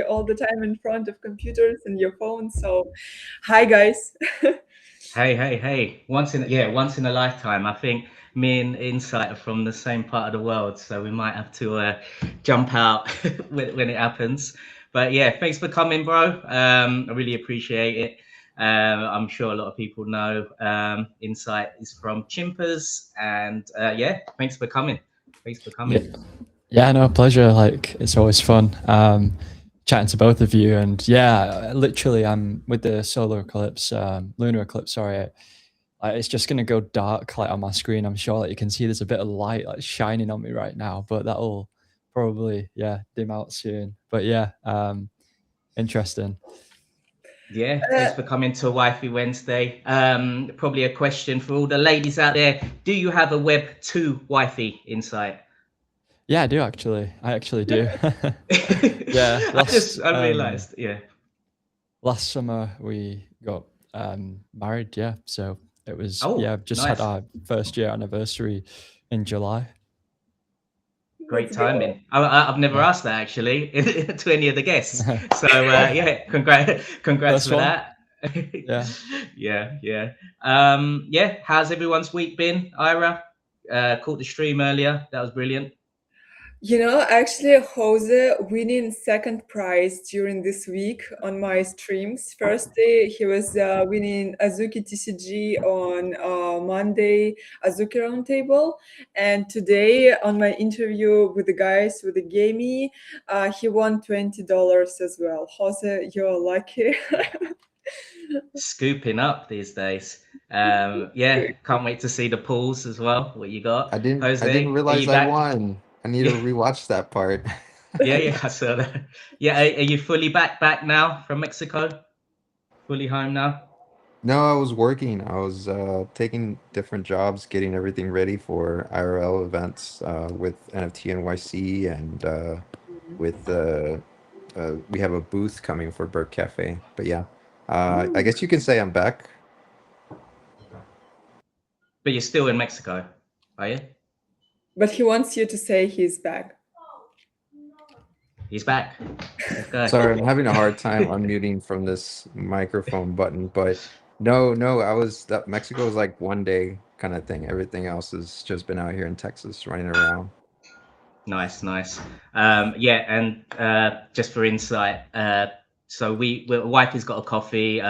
all the time in front of computers and your phone. So, hi guys. Hey, hey, hey! Once in a lifetime. I think me and Insight are from the same part of the world, so we might have to jump out when it happens. But yeah, thanks for coming, bro. I really appreciate it. I'm sure a lot of people know Insight is from Chimpers, and yeah, thanks for coming. Thanks for Yeah, coming. yeah, no pleasure. Like it's always fun chatting to both of you. And yeah, literally, I'm with the solar eclipse, lunar eclipse. Sorry, it's just gonna go dark like on my screen. I'm sure that you can see there's a bit of light like shining on me right now, but that'll probably dim out soon. But yeah, interesting. Yeah, Uh, thanks for coming to Wifey Wednesday. Probably a question for all the ladies out there. Do you have a Web 2 Wifey Insight? Yeah, I do actually. I actually do. Yeah, I realized, yeah. last summer we got married. Yeah, so it was Oh, just had nice. our first year anniversary in July. Great let's go. timing. I've never Yeah, asked that actually to any of the guests. So yeah, congrats first for one. that. Yeah. Yeah. Yeah. How's everyone's week been, Ira? Caught the stream earlier. That was brilliant. Actually, Jose winning second prize during this week on my streams. First day, he was winning Azuki TCG on Monday, Azuki Roundtable. And today, on my interview with the guys with the gamey, he won $20 as well. Jose, you're lucky. Scooping up these days. Yeah, can't wait to see the pools as well. What you got, I didn't Jose? Are realize you I back? won. I need to Yeah, rewatch that part. yeah. I saw that. Yeah, are you fully back now from Mexico? Fully home now? No, I was working. I was taking different jobs, getting everything ready for IRL events with NFT NYC, and with we have a booth coming for Bird Cafe. But yeah, I Mm. guess you can say I'm back. But you're still in Mexico, are you? But he wants you to say he's back. He's back. Let's go. Sorry, I'm having a hard time unmuting from this microphone button. But no, that Mexico was like 1 day kind of thing. Everything else has just been out here in Texas running around. Nice. Yeah, and just for insight, so Wifey's got a coffee.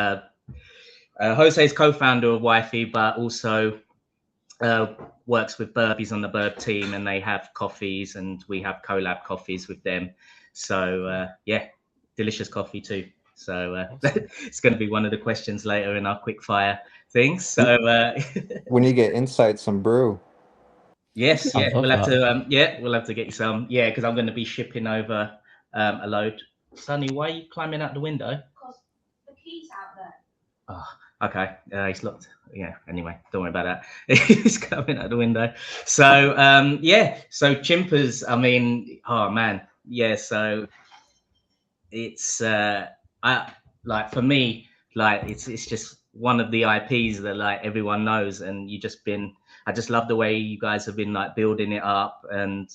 Jose's co-founder of Wifey, but also uh, works with Burbies on the Burb team, and they have coffees, and we have collab coffees with them. So yeah, delicious coffee too. So Awesome. it's going to be one of the questions later in our quick fire things. You- So When you get insight, some brew. yes, I'd yeah, love that. we'll have to get you some. Yeah, because I'm going to be shipping over a load. Sonny, why are you climbing out the window? Because the key's out there. Oh, okay. He's locked. Yeah. Anyway, don't worry about that. He's coming out the window. So yeah. So Chimpers. I mean, oh man. Yeah. So it's I like for me like it's just one of the IPs that like everyone knows, and you just been I just love the way you guys have been like building it up, and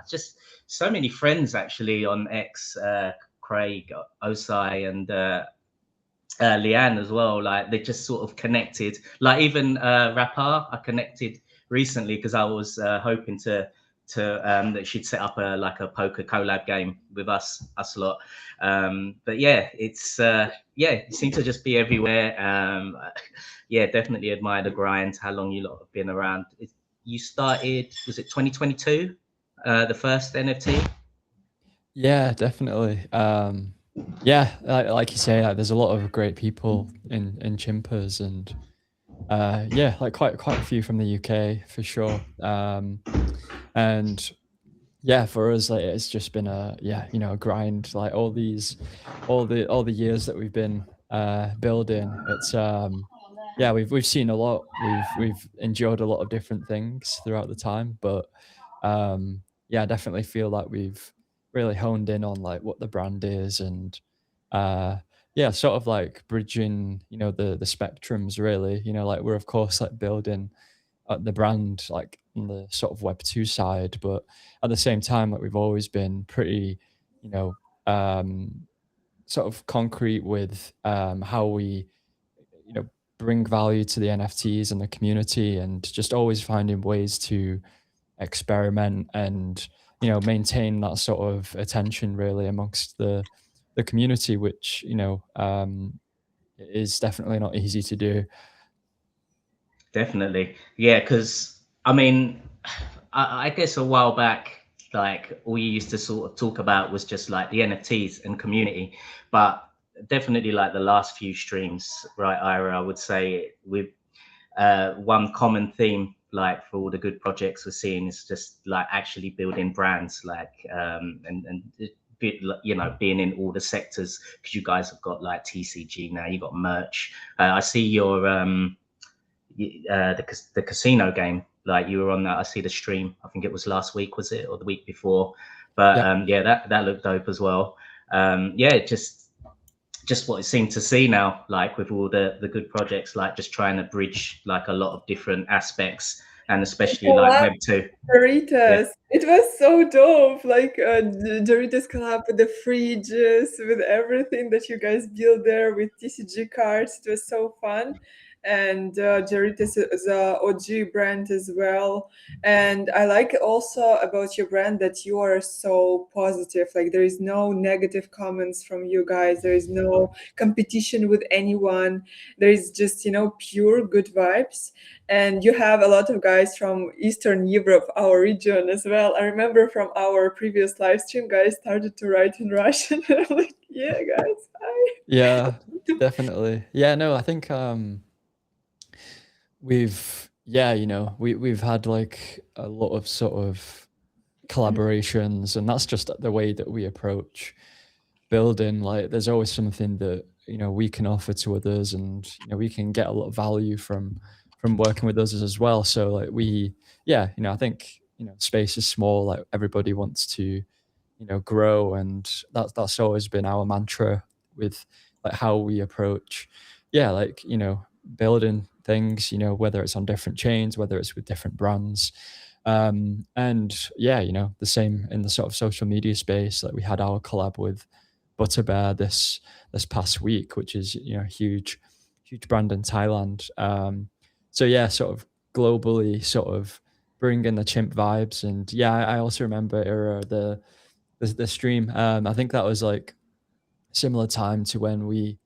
just so many friends actually on X, Craig, Osai, and Leanne as well. Like they just sort of connected. Like even Rapar, I connected recently because I was hoping to that she'd set up a like a poker collab game with us lot. But yeah, it's yeah, it seems to just be everywhere. Yeah, definitely admire the grind. How long you lot have been around? You started, was it 2022? The first NFT. Yeah, definitely. Yeah, like you say, there's a lot of great people in Chimpers, and yeah, like quite a few from the UK for sure. And yeah, for us, like it's just been a grind. Like all the years that we've been building. It's yeah, we've seen a lot. We've enjoyed a lot of different things throughout the time, but yeah, I definitely feel like we've really honed in on like what the brand is, and uh yeah, sort of like bridging, the spectrums really. Like we're of course like building the brand like on the sort of Web 2 side, but at the same time, like we've always been pretty, you know, um, sort of concrete with how we, you know, bring value to the NFTs and the community, and just always finding ways to experiment and, you know, maintain that sort of attention really amongst the community, which, you know, is definitely not easy to do. Definitely. Yeah, because I mean, I guess a while back, like all you used to sort of talk about was just like the NFTs and community, but definitely like the last few streams, right, Ira, I would say with one common theme, like for all the good projects we're seeing, is just like actually building brands, like and you know, being in all the sectors, because you guys have got like TCG now, you got merch. I see your the casino game, like you were on that. I see the stream, I think it was last week, was it, or the week before? But Yeah. yeah, that looked dope as well. Yeah, just what it seemed to see now, like with all the good projects, like just trying to bridge like a lot of different aspects, and especially like Collab Web2. Yeah. Doritos. It was so dope. Like Doritos collab with the fridges, with everything that you guys build there with TCG cards. It was so fun. And Doritos is a OG brand as well. And I like also about your brand that you are so positive. Like there is no negative comments from you guys. There is no competition with anyone. There is just, you know, pure good vibes. And you have a lot of guys from Eastern Europe, our region as well. I remember from our previous live stream, guys started to write in Russian. And I'm like, yeah, guys, hi. Yeah, definitely. Yeah, no, I think we've yeah, you know, we've had like a lot of sort of collaborations, and that's just the way that we approach building. Like there's always something that, you know, we can offer to others, and, you know, we can get a lot of value from working with others as well. So like we yeah, you know, I think, you know, space is small, like everybody wants to, you know, grow, and that's always been our mantra with like how we approach yeah, like, you know, building things, you know, whether it's on different chains, whether it's with different brands. And yeah, you know, the same in the sort of social media space. Like we had our collab with Butterbear this past week, which is, you know, huge brand in Thailand. So yeah, sort of globally, sort of bringing the chimp vibes. And yeah, I also remember the stream. I think that was like similar time to when we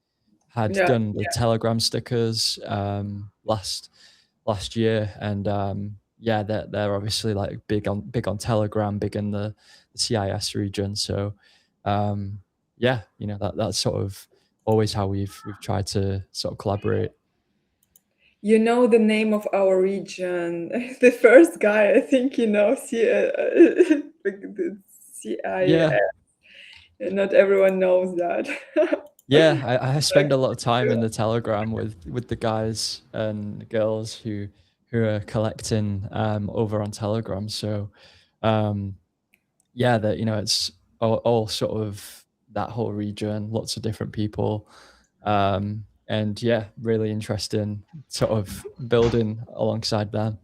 had Yeah, done the Telegram stickers last year, and yeah, they're obviously like big on Telegram, big in the CIS region. So yeah, you know, that's sort of always how we've tried to sort of collaborate. you know the name of our region. The first guy, I think, you know, like the CIS. Yeah, Not everyone knows that. yeah. I spend a lot of time in the Telegram with the guys and girls who are collecting over on Telegram. So um, yeah, that, you know, it's all sort of that whole region, lots of different people, and yeah, really interesting sort of building alongside them.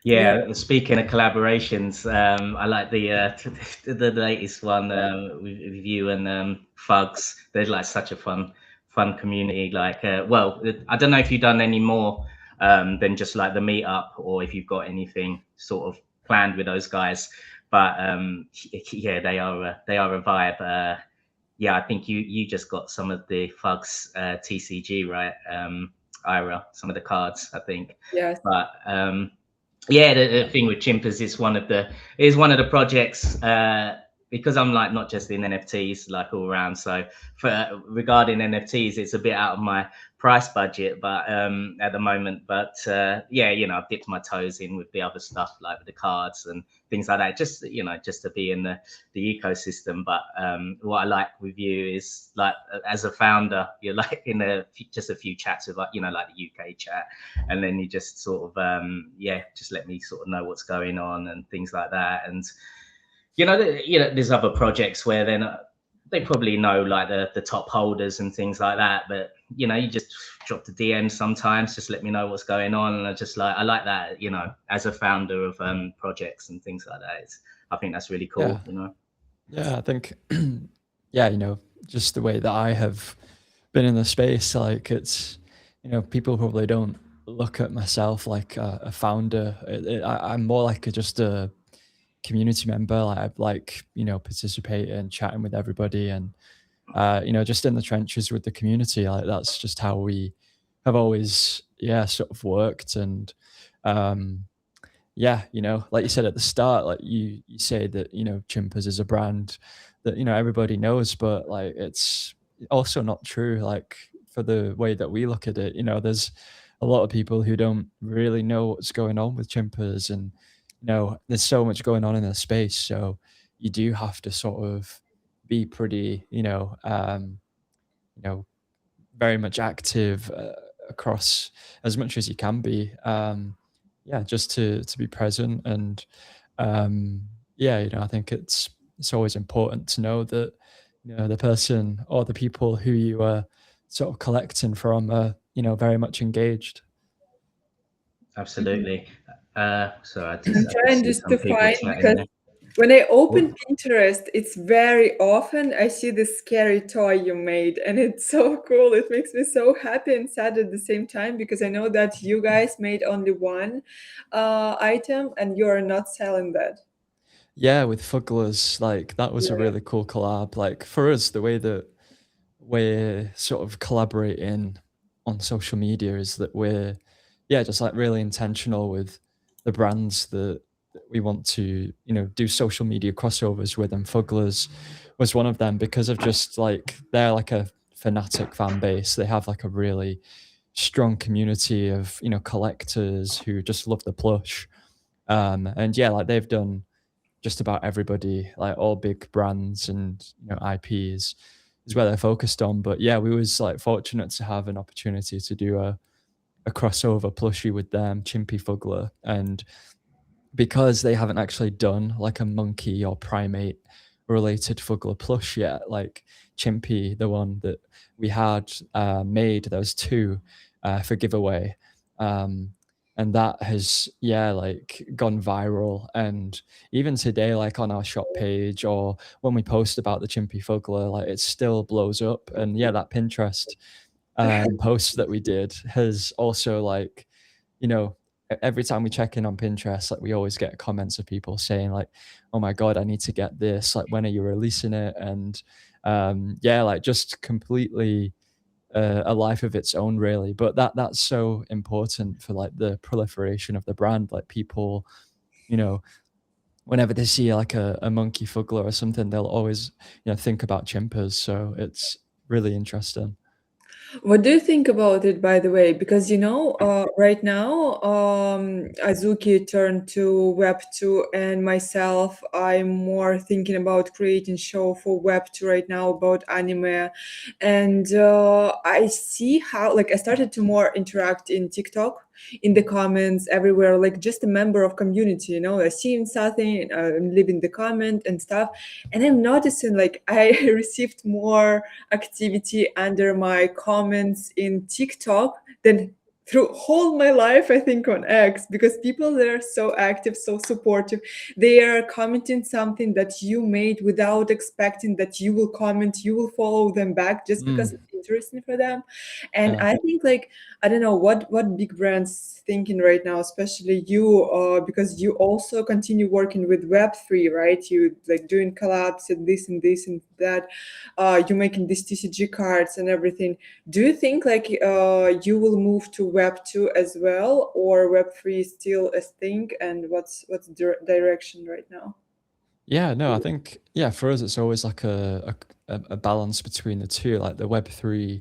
Yeah, Yeah, speaking of collaborations, I like the latest one with you and Fugs. There's like such a fun community. Like, well, I don't know if you've done any more than just like the meetup, or if you've got anything sort of planned with those guys. But yeah, they are a vibe. Yeah, I think you just got some of the Fugs TCG, right, Ira? Some of the cards, I think. yes. But yeah, the thing with Chimpers is one of the projects, because I'm like not just in NFTs, like all around. So for regarding NFTs, it's a bit out of my price budget, but at the moment. But yeah, you know, I've dipped my toes in with the other stuff, like with the cards and things like that. Just, you know, just to be in the ecosystem. But what I like with you is like as a founder, you're like in just a few chats with, like, you know, like the UK chat, and then you just sort of yeah, just let me sort of know what's going on and things like that. And you know, there's other projects where they probably know like the top holders and things like that, but you know, you just drop the DM sometimes, just let me know what's going on. And I like that, you know, as a founder of projects and things like that. I think that's really cool, Yeah, you know. yeah. I think yeah, you know, just the way that I have been in the space, like it's, you know, people probably don't look at myself like a founder. I'm more like just a community member. Like I like, you know, participating and chatting with everybody, and you know, just in the trenches with the community. Like that's just how we have always, yeah, sort of worked. And um, yeah, you know, like you said at the start, like you say that, you know, Chimpers is a brand that, you know, everybody knows, but like it's also not true. Like for the way that we look at it, you know, there's a lot of people who don't really know what's going on with Chimpers, and you know, there's so much going on in the space. So you do have to sort of be pretty, you know, very much active across as much as you can be. Yeah, just to be present. And yeah, you know, I think it's always important to know that, you know, the person or the people who you are sort of collecting from are, you know, very much engaged. Mhm. Absolutely. So I I'm just trying see just to some people find chatting because there. when I Oh, open Pinterest, it's very often I see this scary toy you made, and it's so cool. It makes me so happy and sad at the same time because I know that you guys made only one item and you are not selling that. Yeah, with Fugglers, like that was a Yeah. really cool collab. Like for us, the way that we're sort of collaborating on social media is that we're, yeah, just like really intentional with the brands that we want to, you know, do social media crossovers with. And Fugglers was one of them because of just like they're like a fanatic fan base. They have like a really strong community of, you know, collectors who just love the plush. And yeah, like they've done just about everybody, like all big brands and, you know, IPs is where they're focused on. But yeah, we was like fortunate to have an opportunity to do a crossover plushie with them, Chimpy Fuggler. And because they haven't actually done like a monkey or primate related Fuggler plush yet, like Chimpy, the one that we had made, there was two for giveaway. Um, and that has, yeah, like gone viral. And even today, like on our shop page or when we post about the Chimpy Fuggler, like it still blows up. And yeah, that Pinterest post that we did has also like, you know, every time we check in on Pinterest, like we always get comments of people saying like, "Oh my god, I need to get this. Like, when are you releasing it?" And yeah, like just completely a life of its own, really. But that's so important for like the proliferation of the brand. Like people, you know, whenever they see like a monkey fuggler or something, they'll always, you know, think about chimpers. So it's really interesting. What do you think about it, by the way? Because right now, Azuki turned to Web 2, and myself, I'm more thinking about creating show for Web 2 right now about anime, and I see how like I started to more interact in TikTok, in the comments everywhere, like just a member of community. I see something, leave in the comment and stuff, and I'm noticing like I received more activity under my comments in TikTok than through whole my life, I think, on X, because people there are so active, so supportive. They are commenting something that you made without expecting that you will comment, you will follow them back just because Mm, it's interesting for them. And yeah. I think like I don't know what big brands thinking right now, especially you, because you also continue working with Web3, right? You like doing collabs and this and that. You making these TCG cards and everything. Do you think like you will move to Web 2 as well, or Web 3 is still a thing? And what's the direction right now? Yeah, no, I think yeah, for us it's always like a balance between the two. Like the Web3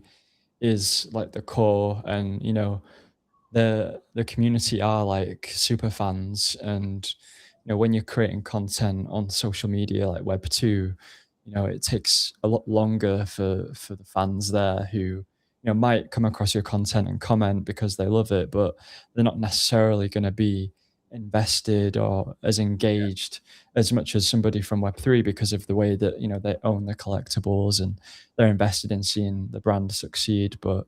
is like the core, and you know, the community are like super fans. And you know, when you're creating content on social media like Web2, you know, it takes a lot longer for the fans there who, you know, might come across your content and comment because they love it, but they're not necessarily going to be invested or as engaged as much as somebody from Web3 because of the way that, you know, they own the collectibles and they're invested in seeing the brand succeed. But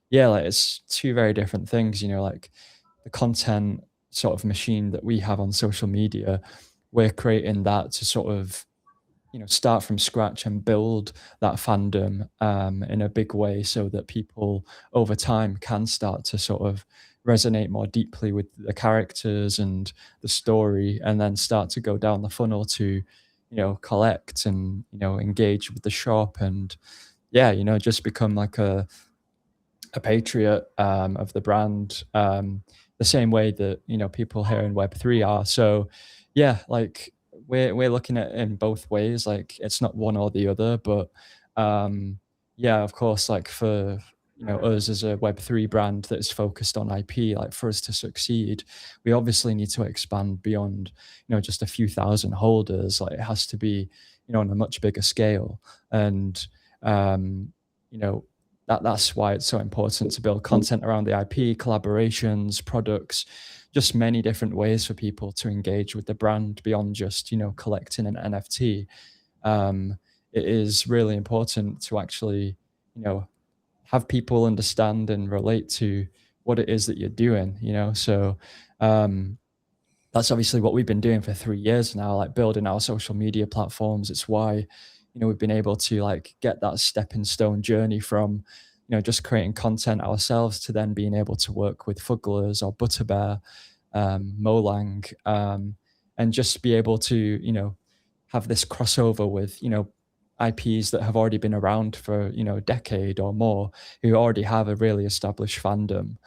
yeah, like it's two very different things, you know, like the content sort of machine that we have on social media, we're creating that to sort of, start from scratch and build that fandom in a big way, so that people over time can start to sort of resonate more deeply with the characters and the story, and then start to go down the funnel to collect and engage with the shop, and just become like a patriot of the brand, the same way that people here in Web3 are. So yeah, like we're looking at it in both ways. Like it's not one or the other, but yeah, of course, like for us as a Web3 brand that is focused on IP, like for us to succeed, we obviously need to expand beyond just a few thousand holders. Like it has to be on a much bigger scale, and you know that's why it's so important to build content around the IP, collaborations, products, just many different ways for people to engage with the brand beyond just collecting an NFT. It is really important to actually have people understand and relate to what it is that you're doing. So that's obviously what we've been doing for 3 years now, like building our social media platforms. It's why we've been able to like get that stepping stone journey from just creating content ourselves to then being able to work with Fugglers or Butterbear, Molang, and just be able to have this crossover with IPs that have already been around for a decade or more, who already have a really established fandom.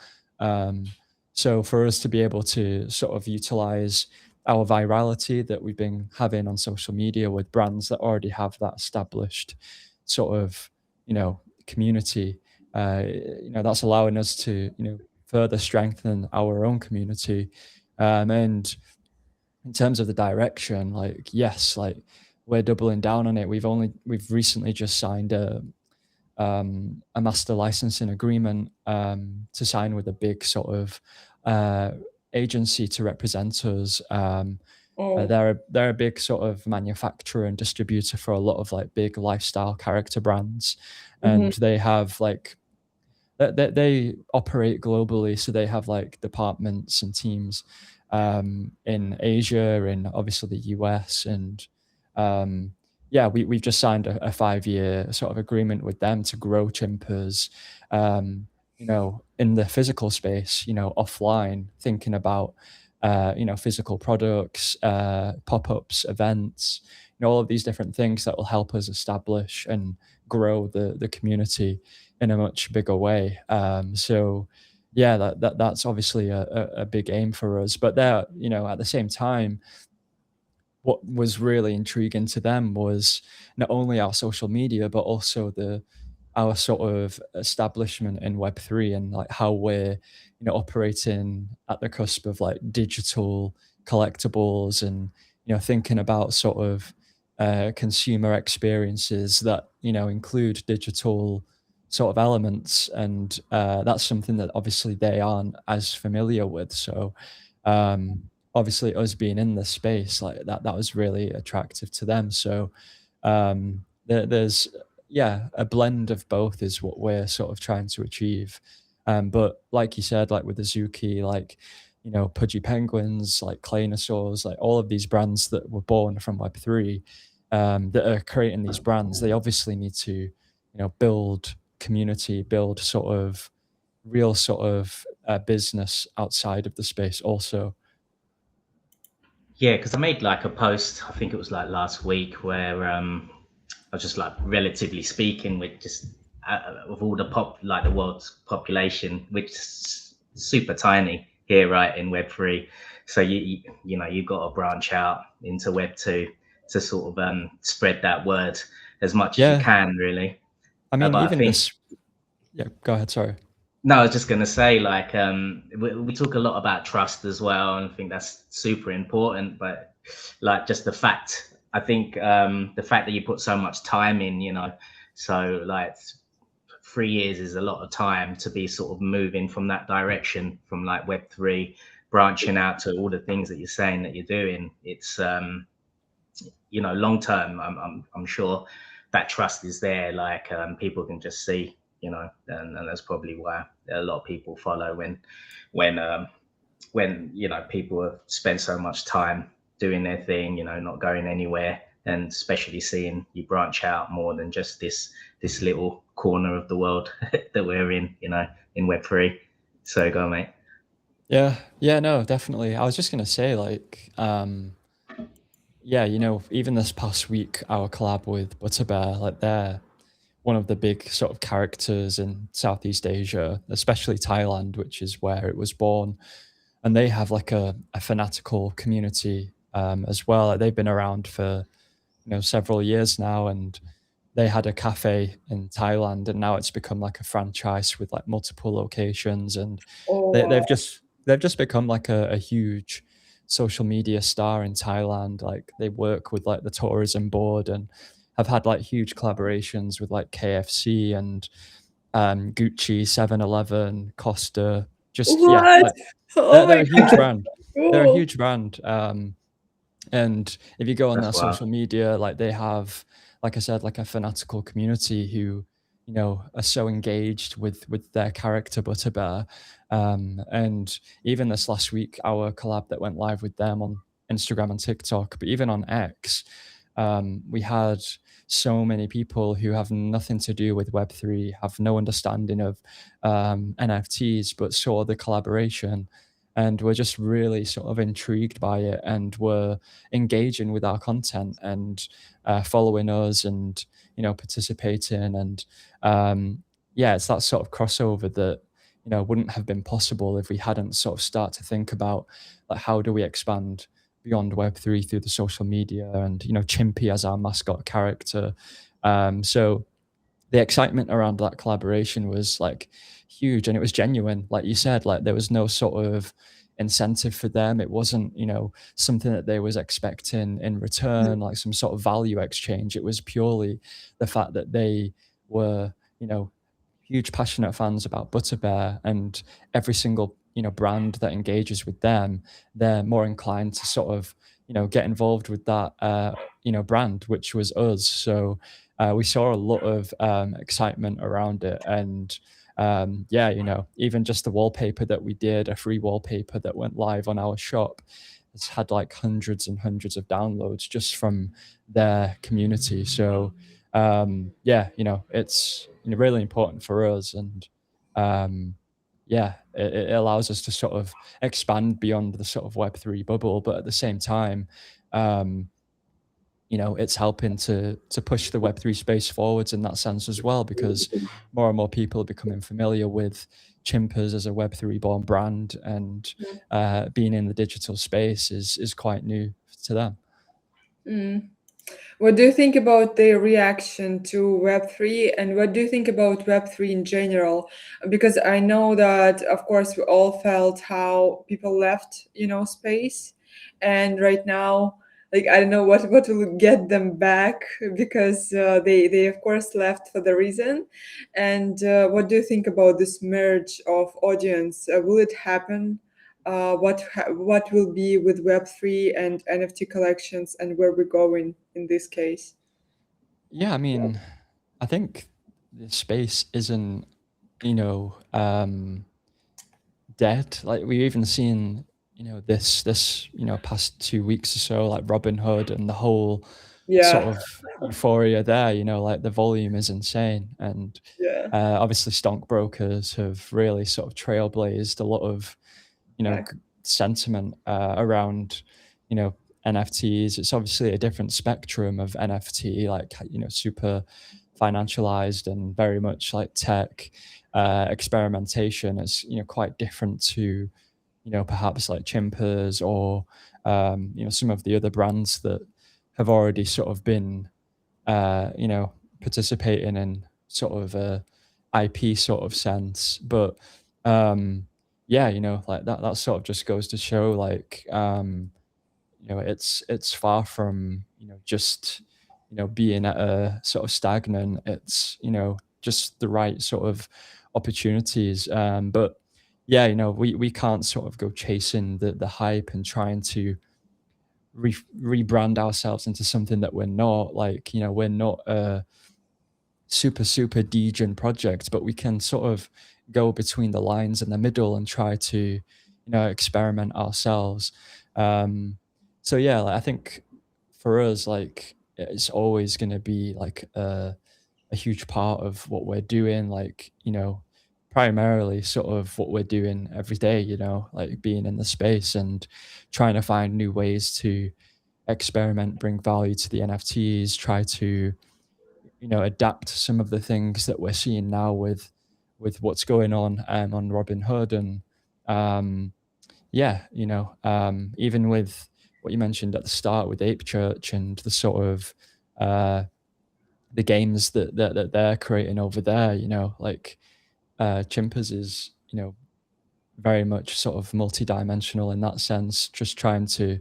So for us to be able to sort of utilize our virality that we've been having on social media with brands that already have that established sort of community, that's allowing us to further strengthen our own community. And in terms of the direction, like yes, like we're doubling down on it. We've recently just signed a master licensing agreement to sign with a big sort of agency to represent us. Oh. They're a big sort of manufacturer and distributor for a lot of like big lifestyle character brands, and they have like they operate globally, so they have like departments and teams in Asia and obviously the US, and yeah, we've just signed a 5-year sort of agreement with them to grow Chimpers, in the physical space, offline, thinking about physical products, pop-ups, events, all of these different things that will help us establish and grow the community in a much bigger way. So yeah, that's obviously a big aim for us. But there, at the same time, what was really intriguing to them was not only our social media, but also our sort of establishment in Web3, and like how we're operating at the cusp of like digital collectibles, and thinking about sort of consumer experiences that include digital sort of elements, and that's something that obviously they aren't as familiar with. So obviously us being in this space like that was really attractive to them. So there's a blend of both is what we're sort of trying to achieve. But like you said, like with Azuki, like Pudgy Penguins, like Claynosaurs, like all of these brands that were born from Web3, that are creating these brands, they obviously need to build community, build sort of real sort of business outside of the space also. Yeah, because I made like a post, I think it was like last week, where I was just like, relatively speaking, with just of all the the world's population, which is super tiny here, right, in Web3. So you've got to branch out into Web2 to sort of spread that word as much as you Yeah. can, really. I mean, But I even think this. Yeah, go ahead. Sorry. No, I was just going to say, like, we talk a lot about trust as well, and I think that's super important. But like, just the fact, I think the fact that you put so much time in, so like 3 years is a lot of time to be sort of moving from that direction, from like Web3, branching out to all the things that you're saying that you're doing. It's long term. I'm sure that trust is there. Like people can just see, and that's probably why a lot of people follow when people have spent so much time doing their thing, not going anywhere. and especially seeing you branch out more than just this little corner of the world that we're in, in Web3. So go on, mate. Yeah, no, definitely. I was just gonna say, like, yeah, even this past week, our collab with Butterbear, like, they're one of the big sort of characters in Southeast Asia, especially Thailand, which is where it was born. And they have like a fanatical community as well. Like, they've been around for several years now, and they had a cafe in Thailand, and now it's become like a franchise with like multiple locations, and Oh, they, wow. they've just become like a huge social media star in Thailand. Like, they work with like the tourism board and have had like huge collaborations with like KFC and Gucci, 7-Eleven, Costa. Just yeah, What? like Oh they're my a huge God. brand. They're a Cool. huge brand. And if you go on their That's wild. social media, like, they have, like I said, like a fanatical community who, are so engaged with their character Butterbear. And even this last week, our collab that went live with them on Instagram and TikTok, but even on X, we had so many people who have nothing to do with Web3, have no understanding of NFTs, but saw the collaboration and were just really sort of intrigued by it, and were engaging with our content and following us, and participating. And yeah, it's that sort of crossover that wouldn't have been possible if we hadn't sort of start to think about, like, how do we expand beyond Web3 through the social media, and Chimpy as our mascot character. So the excitement around that collaboration was like huge, and it was genuine. Like you said, like, there was no sort of incentive for them. It wasn't something that they was expecting in return, like some sort of value exchange. It was purely the fact that they were huge passionate fans about Butterbear, and every single brand that engages with them, they're more inclined to sort of get involved with that brand, which was us. So we saw a lot of excitement around it. And yeah, even just the wallpaper that we did, a free wallpaper that went live on our shop, it's had like hundreds and hundreds of downloads just from their community. So yeah, it's really important for us. And yeah, it allows us to sort of expand beyond the sort of Web3 bubble, but at the same time, um, it's helping to push the Web3 space forwards in that sense as well, because more and more people are becoming familiar with Chimpers as a Web3 born brand, and being in the digital space is quite new to them. Mm. What do you think about their reaction to Web3, and what do you think about Web3 in general? Because I know that, of course, we all felt how people left, space, and right now, like, I don't know what will get them back, because they of course left for the reason. And what do you think about this merge of audience? Will it happen? What will be with Web3 and NFT collections, and where we're going in this case? Yeah, I mean, I think the space isn't, you know, dead. Like, we've even seen, this past 2 weeks or so, like Robin Hood and the whole sort Yeah, of euphoria there. Like, the volume is insane. And yeah, obviously stockbrokers have really sort of trailblazed a lot of yeah, sentiment around NFTs. It's obviously a different spectrum of NFT, like super financialized and very much like tech experimentation. Is quite different to perhaps like Chimpers, or some of the other brands that have already sort of been participating in sort of a IP sort of sense. But yeah, like that sort of just goes to show, like, it's far from just being at a sort of stagnant. It's just the right sort of opportunities. But yeah, we can't sort of go chasing the hype and trying to rebrand ourselves into something that we're not. Like, we're not a super degen project, but we can sort of go between the lines in the middle and try to experiment ourselves. So yeah, like, I think for us, like, it's always going to be like a huge part of what we're doing, like, primarily sort of what we're doing every day, like being in the space and trying to find new ways to experiment, bring value to the NFTs, try to, adapt some of the things that we're seeing now with what's going on Robinhood. And yeah, even with what you mentioned at the start with Ape Church and the sort of the games that they're creating over there, like Chimpers is, very much sort of multi-dimensional in that sense, just trying to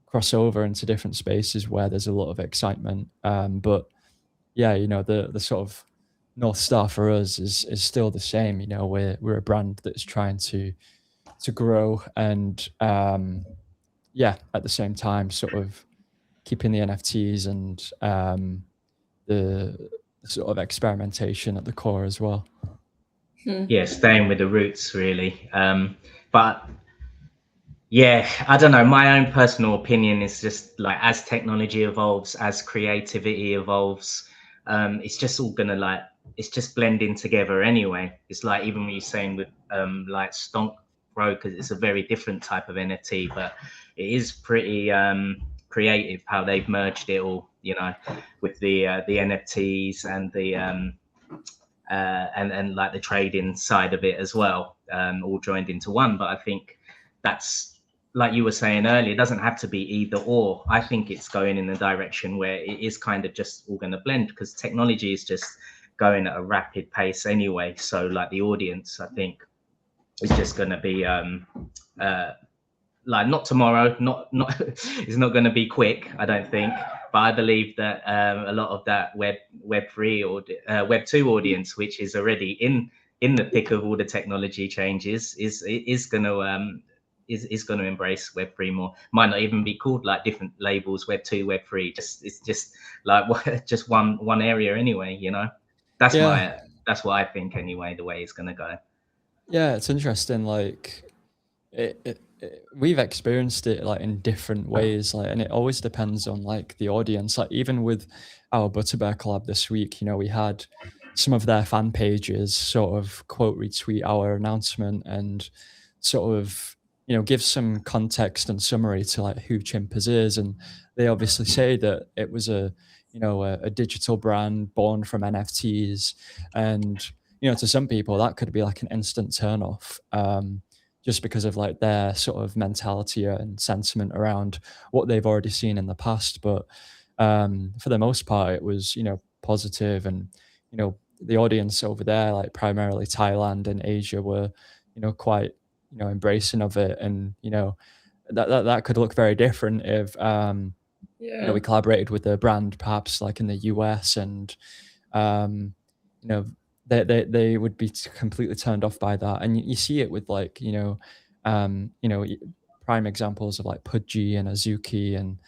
cross over into different spaces where there's a lot of excitement. But yeah, the sort of North Star for us is still the same. We're a brand that's trying to grow and yeah, at the same time, sort of keeping the NFTs and the sort of experimentation at the core as well. Yeah, staying with the roots really. But yeah, I don't know. My own personal opinion is just like as technology evolves, as creativity evolves, it's just all gonna like it's just blending together anyway. It's like even when you're saying with like Stonk Bro, because it's a very different type of NFT, but it is pretty creative how they've merged it all, with the NFTs and the and like the trading side of it as well, all joined into one. But I think that's like you were saying earlier, it doesn't have to be either or. I think it's going in a direction where it is kind of just all going to blend because technology is just going at a rapid pace anyway. So like the audience, I think, is just going to be like not tomorrow, not it's not going to be quick, I don't think. But I believe that a lot of that Web3 or Web2 audience, which is already in the thick of all the technology changes, is going to is going to embrace Web3 more. Might not even be called like different labels, Web2, Web3. It's just like just one area anyway. That's Yeah. that's what I think anyway. The way it's going to go. Yeah, it's interesting. Like, we've experienced it like in different ways, like, and it always depends on like the audience. Like, even with our Butterbear collab this week, we had some of their fan pages sort of quote retweet our announcement and sort of give some context and summary to like who Chimpers is, and they obviously say that it was a digital brand born from NFTs, and to some people that could be like an instant turn off, just because of like their sort of mentality and sentiment around what they've already seen in the past. But for the most part, it was positive, and the audience over there, like primarily Thailand and Asia, were quite embracing of it, and that could look very different if Yeah. we collaborated with a brand perhaps like in the US, and um, you know they would be completely turned off by that. And you see it with like prime examples of like Pudgy and Azuki, and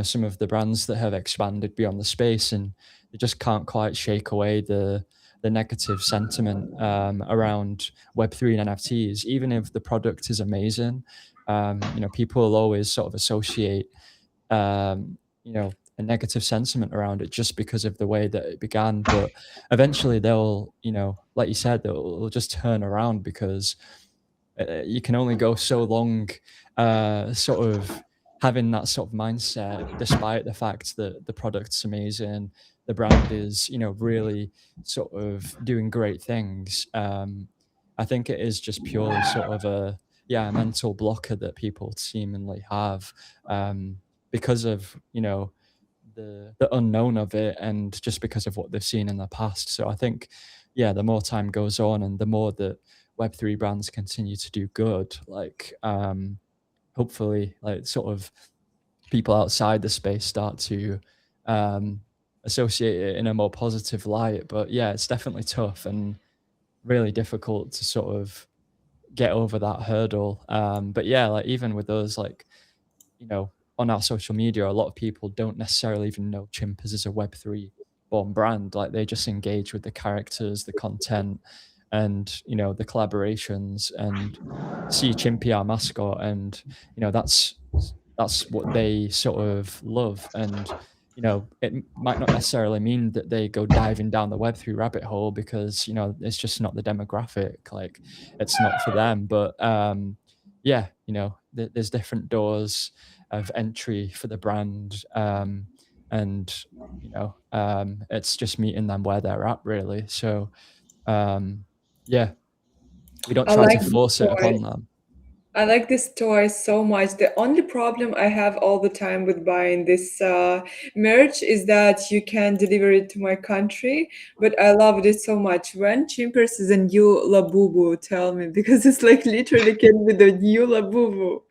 some of the brands that have expanded beyond the space, and they just can't quite shake away the negative sentiment around Web3 and NFTs. Even if the product is amazing, people will always sort of associate a negative sentiment around it just because of the way that it began. But eventually they'll, like you said, they'll just turn around, because you can only go so long sort of having that sort of mindset, despite the fact that the product's amazing, the brand is really sort of doing great things. I think it is just purely sort of a mental blocker that people seemingly have, because of the unknown of it, and just because of what they've seen in the past. So I think, yeah, the more time goes on and the more that Web3 brands continue to do good, like hopefully like sort of people outside the space start to um associate it in a more positive light. But yeah, it's definitely tough and really difficult to sort of get over that hurdle. But yeah, like even with those, like on our social media, a lot of people don't necessarily even know Chimpers is a Web3 born brand. Like, they just engage with the characters, the content, and the collaborations, and see Chimpy, our mascot, and that's what they sort of love. And you know, it might not necessarily mean that they go diving down the Web3 rabbit hole because, you know, it's just not the demographic. Like, it's not for them. But yeah, you know, there's different doors of entry for the brand, and you know, it's just meeting them where they're at, really. So yeah, we don't I try to like this force it choice. upon them. I like this toy so much. The only problem I have all the time with buying this merch is that you can deliver it to my country, but I loved it so much. When Chimpers is a new Labubu, tell me, because it's like literally came with a new Labubu.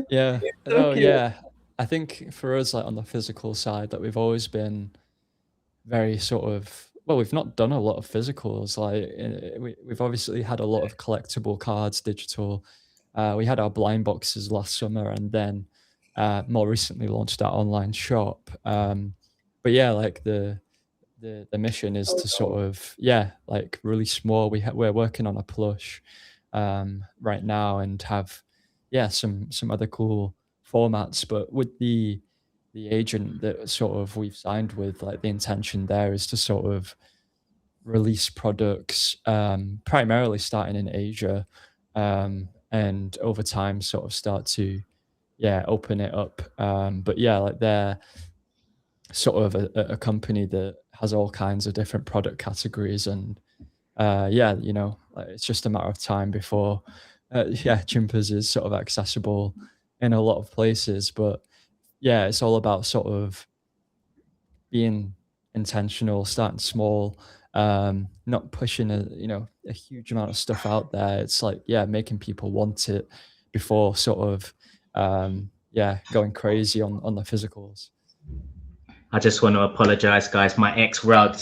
Yeah, So no, cute. yeah. I think for us, like on the physical side, that we've always been very sort of, well, we've not done a lot of physicals. Like we've obviously had a lot of collectible cards, digital. We had our blind boxes last summer, and then more recently launched our online shop. But yeah, like the mission is Oh, to no. sort of, yeah, like release more. We're working on a plush right now, and have, yeah, some other cool formats. But with the agent that sort of we've signed with, like the intention there is to sort of release products, primarily starting in Asia, and over time sort of start to, yeah, open it up. But yeah, like they're sort of a company that has all kinds of different product categories, and yeah, you know, like it's just a matter of time before, yeah, Chimpers is sort of accessible in a lot of places. But yeah, it's all about sort of being intentional, starting small, not pushing a huge amount of stuff out there. It's like, yeah, making people want it before sort of yeah, going crazy on the physicals. I just want to apologize, guys. My ex rugged.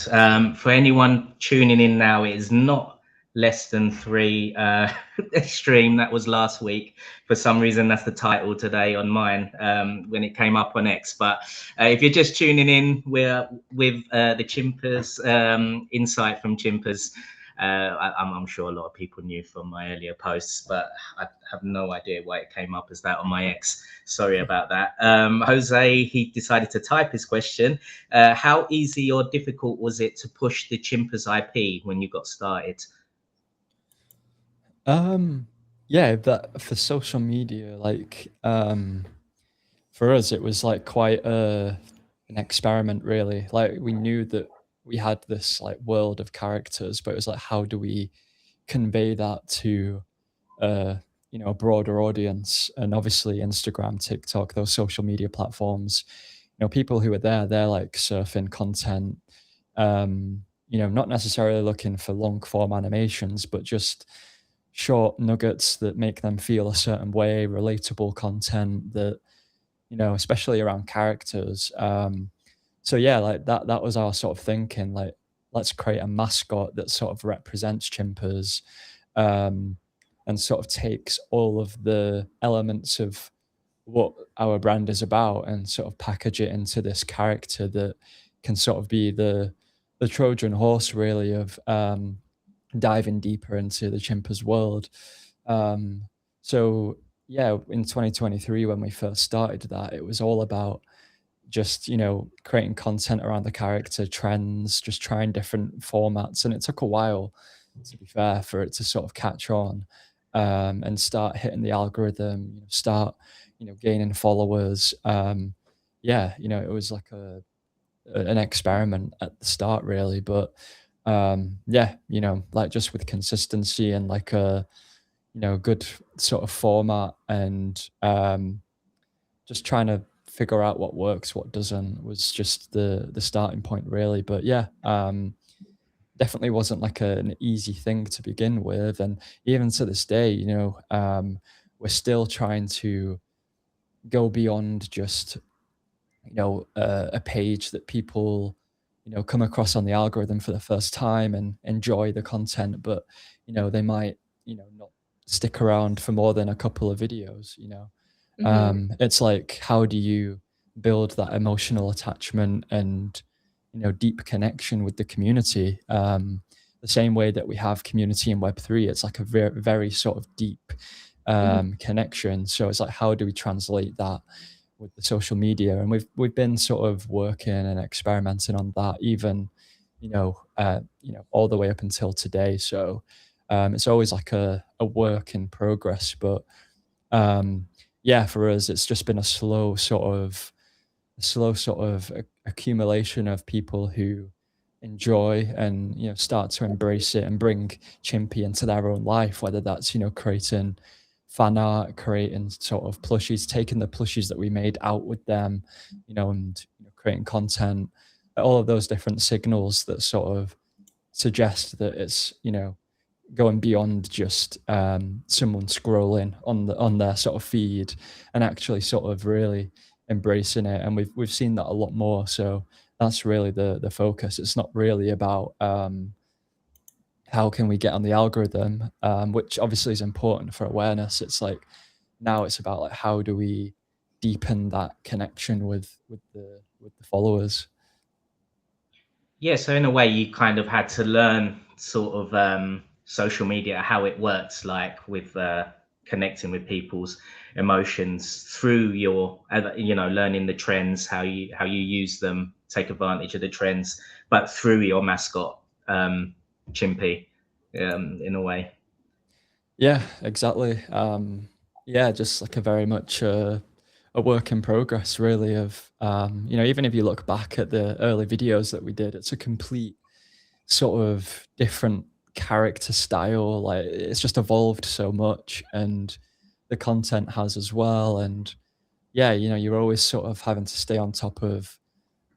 For anyone tuning in now, it is not less than three stream. That was last week. For some reason, that's the title today on mine when it came up on X. But if you're just tuning in, we're with the Chimpers, insight from Chimpers. I'm sure a lot of people knew from my earlier posts, but I have no idea why it came up as that on my X. Sorry about that. Jose, he decided to type his question. How easy or difficult was it to push the Chimpers IP when you got started? Yeah, that for social media, like for us, it was like quite an experiment, really. Like we knew that we had this like world of characters, but it was like, how do we convey that to uh, you know, a broader audience? And obviously, Instagram, TikTok, those social media platforms, you know, people who are there, they're like surfing content. You know, not necessarily looking for long form animations, but just short nuggets that make them feel a certain way, relatable content that, you know, especially around characters. So yeah, like that was our sort of thinking, like, let's create a mascot that sort of represents Chimpers, um, and sort of takes all of the elements of what our brand is about and sort of package it into this character that can sort of be the Trojan horse, really, of diving deeper into the Chimpers world. Um, so yeah, in 2023 when we first started that, it was all about just, you know, creating content around the character, trends, just trying different formats, and it took a while, to be fair, for it to sort of catch on, and start hitting the algorithm, you know, start, you know, gaining followers. Yeah, you know, it was like an experiment at the start, really. But yeah, you know, like just with consistency and like a, you know, good sort of format, and just trying to figure out what works, what doesn't, was just the starting point, really. But yeah, definitely wasn't like an easy thing to begin with, and even to this day, you know, we're still trying to go beyond just, you know, a page that people, you know, come across on the algorithm for the first time and enjoy the content, but, you know, they might, you know, not stick around for more than a couple of videos, you know. Mm-hmm. It's like, how do you build that emotional attachment and, you know, deep connection with the community? The same way that we have community in Web3, it's like a very sort of deep Mm-hmm. connection. So it's like, how do we translate that with the social media, and we've been sort of working and experimenting on that, even all the way up until today. So it's always like a work in progress, but yeah, for us, it's just been a slow sort of accumulation of people who enjoy and start to embrace it and bring Chimpy into their own life, whether that's creating fan art, creating sort of plushies, taking the plushies that we made out with them, and creating content, all of those different signals that sort of suggest that it's going beyond just someone scrolling on their sort of feed and actually sort of really embracing it. And we've seen that a lot more. So that's really the focus. It's not really about how can we get on the algorithm, which obviously is important for awareness. It's like now it's about like how do we deepen that connection with the followers. Yeah, so in a way, you kind of had to learn sort of social media, how it works, like with connecting with people's emotions through your, learning the trends, how you use them, take advantage of the trends, but through your mascot, Chimpy, in a way. Yeah, exactly. Yeah, just like a very much a work in progress, really. Of even if you look back at the early videos that we did, it's a complete sort of different character style. Like it's just evolved so much, and the content has as well. And yeah, you're always sort of having to stay on top of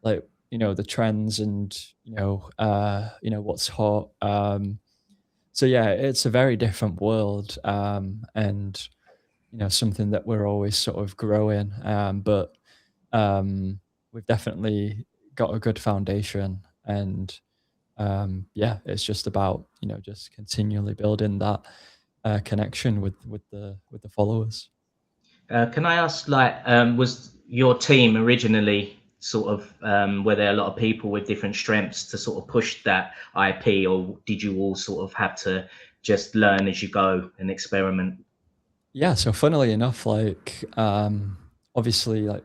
like the trends and what's hot. So yeah, it's a very different world, and something that we're always sort of growing. But we've definitely got a good foundation, and yeah, it's just about just continually building that connection with the followers. Can I ask, like, was your team originally sort of, were there a lot of people with different strengths to sort of push that IP, or did you all sort of have to just learn as you go and experiment? Yeah, so funnily enough, like obviously, like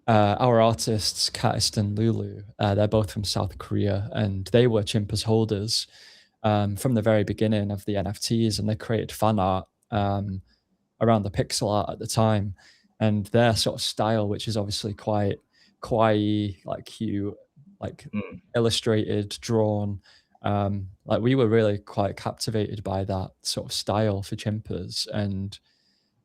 our artists, Katist and Lulu, they're both from South Korea, and they were Chimpers holders from the very beginning of the NFTs, and they created fan art around the pixel art at the time, and their sort of style, which is obviously quite kawaii, like cute, like Mm. illustrated, drawn. Like we were really quite captivated by that sort of style for Chimpers, and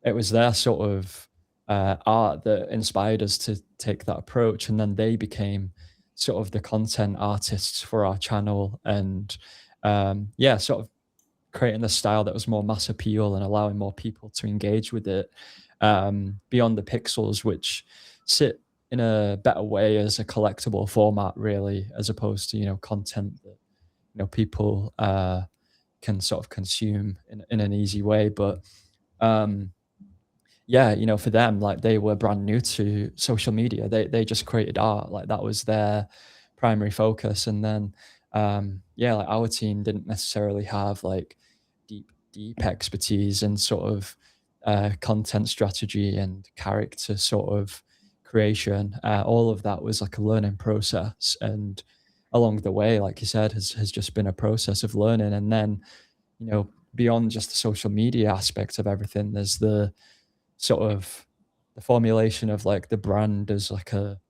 it was their sort of art that inspired us to take that approach, and then they became sort of the content artists for our channel, and yeah, sort of creating the style that was more mass appeal and allowing more people to engage with it beyond the pixels, which sit in a better way as a collectible format, really, as opposed to content that people can sort of consume in an easy way. But um, yeah, for them, like they were brand new to social media. They just created art, like that was their primary focus. And then yeah, like our team didn't necessarily have like deep expertise and sort of content strategy and character sort of creation. All of that was like a learning process, and along the way, like you said, has just been a process of learning. And then beyond just the social media aspect of everything, there's the sort of the formulation of like the brand as like a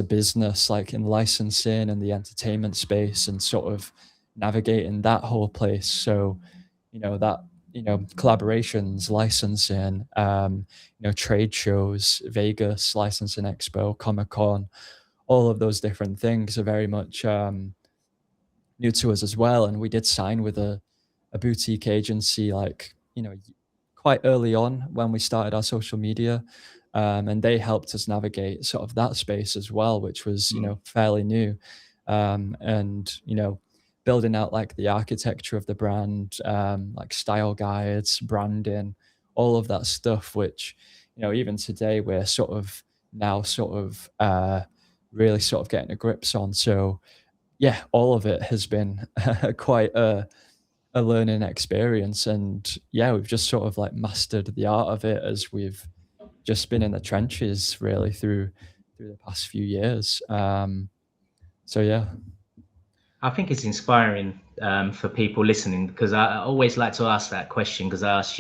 business, like in licensing and the entertainment space, and sort of navigating that whole place. So that collaborations, licensing, trade shows, Vegas licensing expo, Comic-Con, all of those different things are very much new to us as well. And we did sign with a boutique agency, like quite early on when we started our social media, and they helped us navigate sort of that space as well, which was Mm. fairly new, and building out like the architecture of the brand, like style guides, branding, all of that stuff, which even today we're sort of now sort of really sort of getting a grips on. So yeah, all of it has been quite a learning experience, and yeah, we've just sort of like mastered the art of it as we've just been in the trenches really through the past few years. So yeah. I think it's inspiring for people listening, because I always like to ask that question, because I asked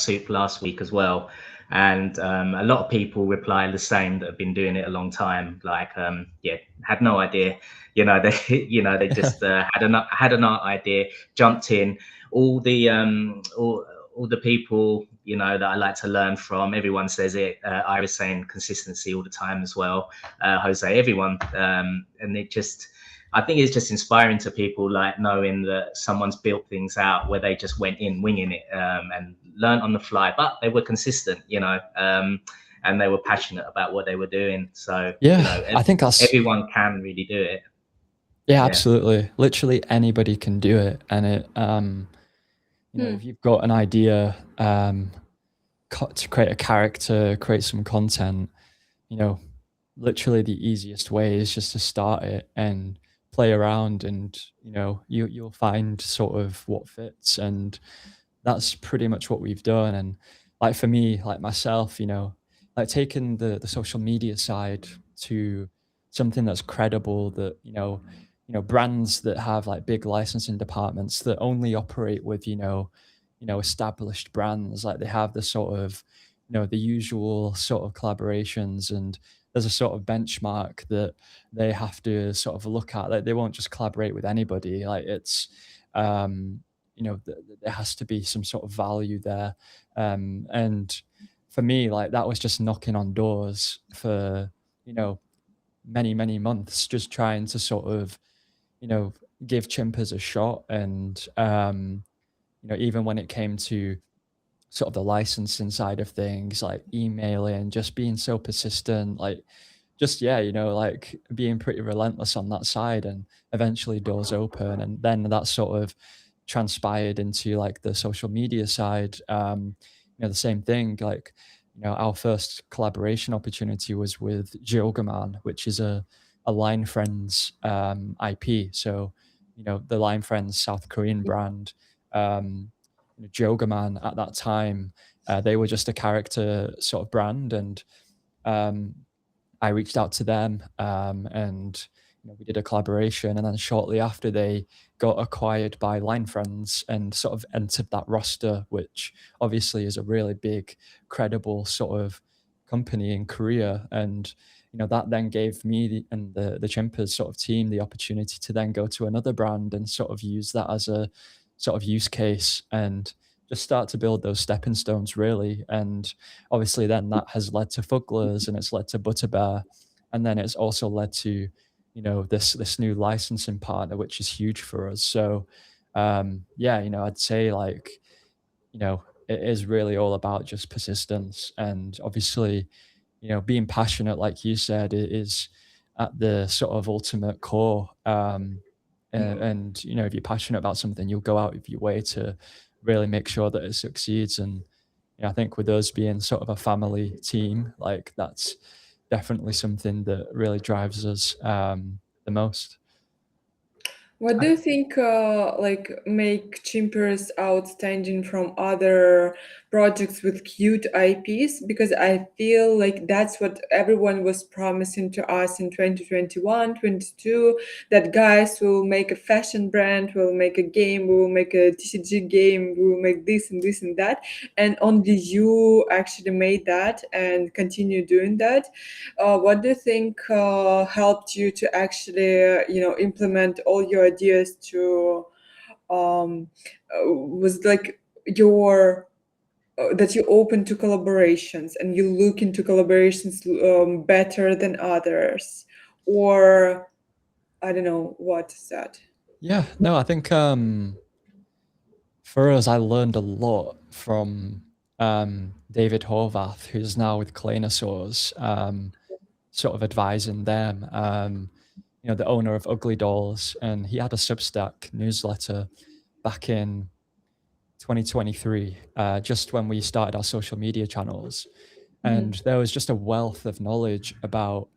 Soup last week as well, and a lot of people reply the same that have been doing it a long time. Like, yeah, had no idea, they they just had an idea, jumped in. All the all the people that I like to learn from, everyone says it. Iris saying consistency all the time as well. Jose, everyone, and it just. I think it's just inspiring to people, like knowing that someone's built things out where they just went in winging it and learned on the fly, but they were consistent, and they were passionate about what they were doing. So, Yeah, I think that's everyone can really do it. yeah, absolutely. Literally anybody can do it, and it if you've got an idea to create a character, create some content, literally the easiest way is just to start it and play around, and you'll find sort of what fits, and that's pretty much what we've done. And like for me, like myself, like taking the social media side to something that's credible, that brands that have like big licensing departments that only operate with established brands, like they have the sort of the usual sort of collaborations, and there's a sort of benchmark that they have to sort of look at. Like they won't just collaborate with anybody. Like it's there has to be some sort of value there. And for me, like that was just knocking on doors for many months, just trying to sort of give Chimpers a shot. And even when it came to sort of the licensing side of things, like emailing, just being so persistent, like just like being pretty relentless on that side, and eventually doors open. And then that sort of transpired into like the social media side. The same thing, like our first collaboration opportunity was with Jogaman, which is a Line Friends IP. So the Line Friends South Korean brand. Jogaman at that time, they were just a character sort of brand, and I reached out to them, and we did a collaboration. And then shortly after, they got acquired by Line Friends and sort of entered that roster, which obviously is a really big, credible sort of company in Korea. And that then gave me and the Chimpers sort of team the opportunity to then go to another brand and sort of use that as a sort of use case, and just start to build those stepping stones, really. And obviously then that has led to Fugglers, and it's led to Butterbear, and then it's also led to this new licensing partner, which is huge for us. So I'd say like it is really all about just persistence, and obviously being passionate, like you said, it is at the sort of ultimate core. And if you're passionate about something, you'll go out of your way to really make sure that it succeeds. And I think with us being sort of a family team, like that's definitely something that really drives us the most. What do you think like make Chimpers outstanding from other projects with cute IPs? Because I feel like that's what everyone was promising to us in 2021, 22, that guys will make a fashion brand, will make a game, we will make a TCG game, we will make this and this and that. And only you actually made that and continue doing that. What do you think helped you to actually, implement all your ideas to was like your that you open to collaborations and you look into collaborations better than others, or I don't know what is that. Yeah, no, I think for us, I learned a lot from David Horvath, who's now with Cleanosaurs, sort of advising them. The owner of Ugly Dolls, and he had a Substack newsletter back in 2023, just when we started our social media channels. And there was just a wealth of knowledge about